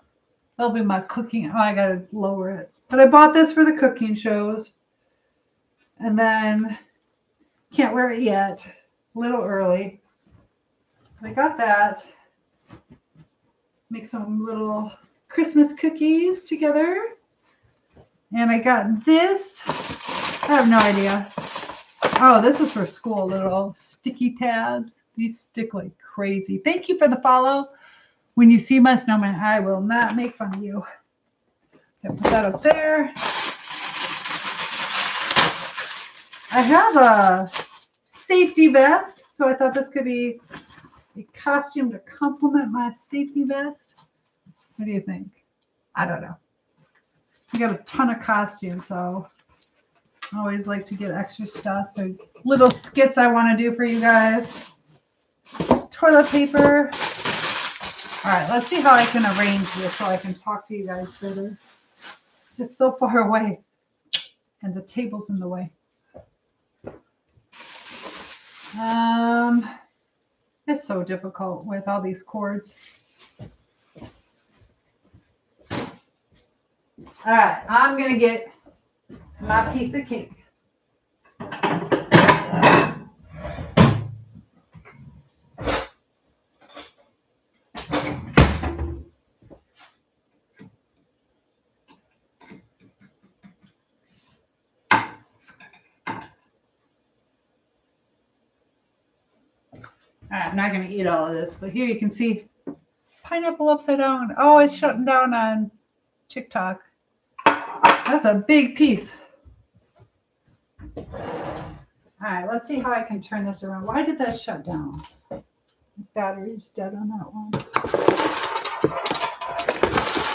That'll be my cooking. Oh, I gotta lower it. But I bought this for the cooking shows. And then can't wear it yet. A little early. I got that. Make some little Christmas cookies together. And I got this. I have no idea. Oh, this is for school. Little sticky tabs. These stick like crazy. Thank you for the follow. When you see my snowman, I will not make fun of you. Okay, put that up there. I have a safety vest, so I thought this could be a costume to complement my safety vest. What do you think? I don't know. I got a ton of costumes, so I always like to get extra stuff. Like little skits I want to do for you guys. Toilet paper. All right, let's see how I can arrange this so I can talk to you guys better. Just so far away, and the table's in the way. It's so difficult with all these cords. All right, I'm gonna get my piece of cake. All right, I'm not going to eat all of this, but here you can see pineapple upside down. Oh, it's shutting down on TikTok. That's a big piece. All right, let's see how I can turn this around. Why did that shut down? The battery's dead on that one.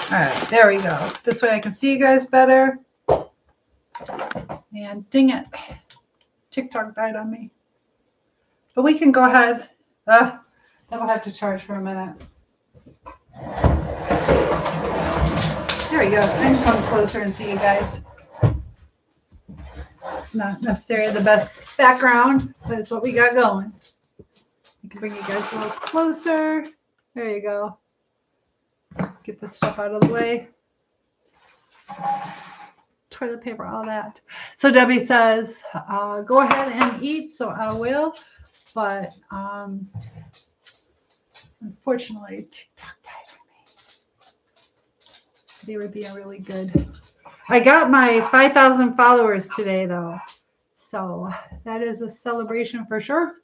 All right, there we go. This way I can see you guys better. And dang it, TikTok died on me. But we can go ahead. That'll have to charge for a minute. There we go. I can come closer and see you guys. It's not necessarily the best background, but it's what we got going. I can bring you guys a little closer. There you go. Get this stuff out of the way. Toilet paper, all that. So Debbie says, go ahead and eat, so I will. But unfortunately, TikTok died on me. They were being really good. I got my 5,000 followers today, though. So that is a celebration for sure.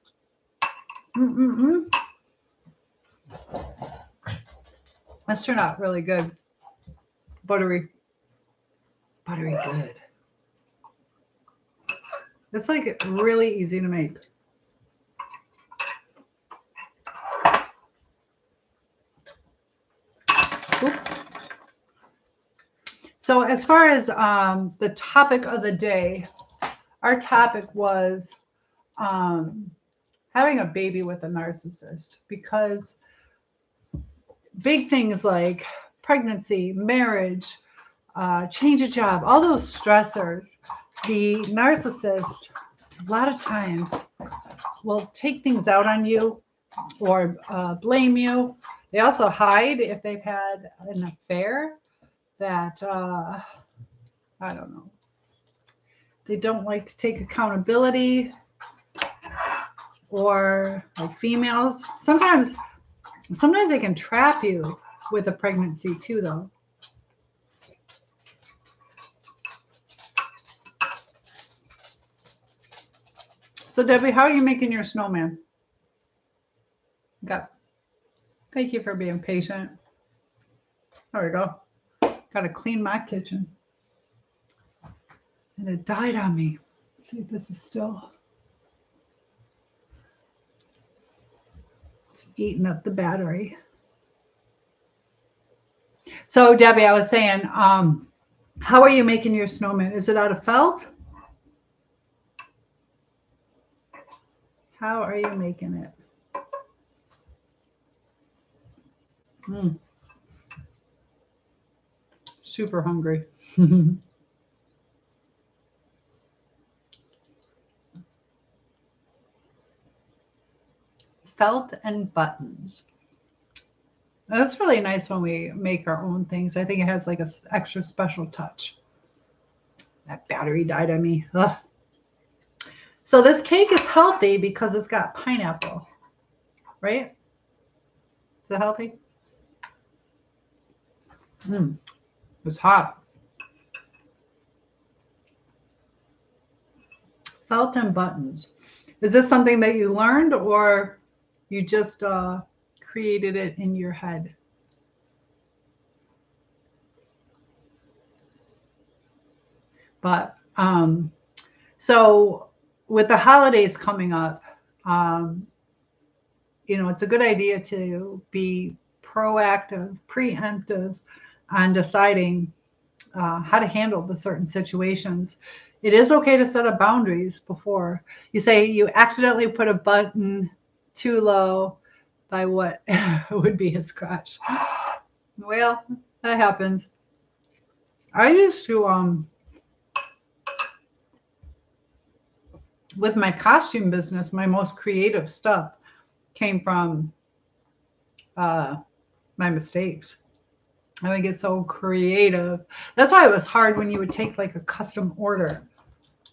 Must turn out really good. Buttery good. It's like really easy to make. Oops. So as far as the topic of the day, our topic was having a baby with a narcissist, because big things like pregnancy, marriage, change of job, all those stressors, the narcissist a lot of times will take things out on you or blame you. They also hide if they've had an affair that, I don't know, they don't like to take accountability, or like females. Sometimes they can trap you with a pregnancy too, though. So Debbie, how are you making your snowman? Thank you for being patient. There we go. Got to clean my kitchen. And it died on me. See if this is still. It's eating up the battery. So Debbie, I was saying, how are you making your snowman? Is it out of felt? How are you making it? Super hungry. Felt and buttons. That's really nice when we make our own things. I think it has like an extra special touch. That battery died on me. Ugh. So this cake is healthy because it's got pineapple, right? Is it healthy? It's hot. Felt and buttons. Is this something that you learned or you just created it in your head? But so with the holidays coming up, it's a good idea to be proactive, preemptive on deciding how to handle the certain situations. It is okay to set up boundaries before. You say you accidentally put a button too low by what would be his crotch. Well, that happens. I used to, with my costume business, my most creative stuff came from my mistakes. I would get so creative. That's why it was hard when you would take like a custom order.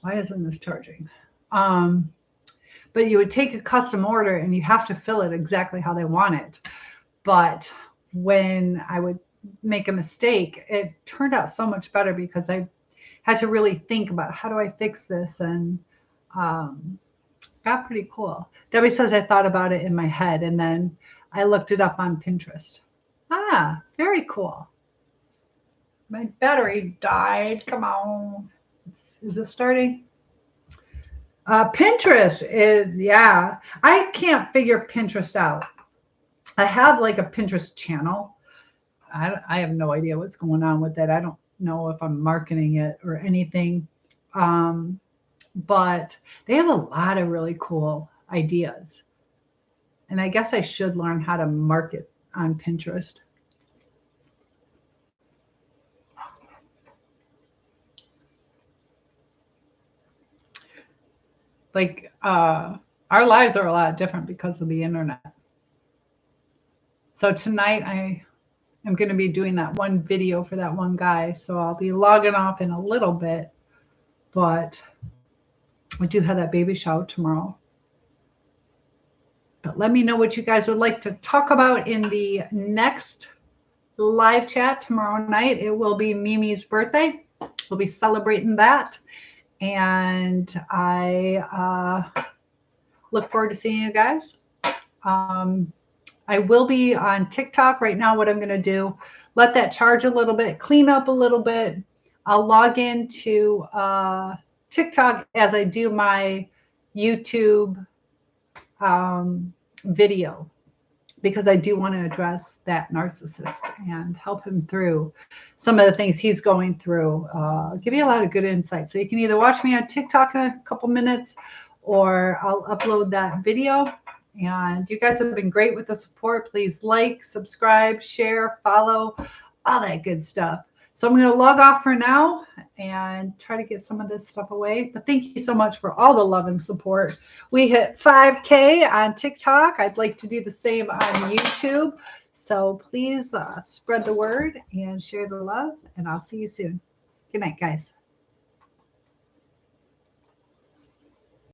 Why isn't this charging? But you would take a custom order and you have to fill it exactly how they want it. But when I would make a mistake, it turned out so much better because I had to really think about how do I fix this, and got pretty cool. Debbie says I thought about it in my head and then I looked it up on Pinterest. Ah, very cool. My battery died. Come on. Is it starting? Pinterest is, yeah. I can't figure Pinterest out. I have like a Pinterest channel. I have no idea what's going on with it. I don't know if I'm marketing it or anything. But they have a lot of really cool ideas. And I guess I should learn how to market on Pinterest. Like our lives are a lot different because of the internet. So tonight I am going to be doing that one video for that one guy. So I'll be logging off in a little bit, but we do have that baby shower tomorrow. But let me know what you guys would like to talk about in the next live chat tomorrow night. It will be Mimi's birthday. We'll be celebrating that. And I look forward to seeing you guys. I will be on TikTok right now. What I'm going to do, let that charge a little bit, clean up a little bit. I'll log into TikTok as I do my YouTube video, because I do want to address that narcissist and help him through some of the things he's going through. Give you a lot of good insight. So you can either watch me on TikTok in a couple minutes, or I'll upload that video. And you guys have been great with the support. Please like, subscribe, share, follow, all that good stuff. So I'm going to log off for now and try to get some of this stuff away. But thank you so much for all the love and support. We hit 5K on TikTok. I'd like to do the same on YouTube. So please spread the word and share the love. And I'll see you soon. Good night, guys.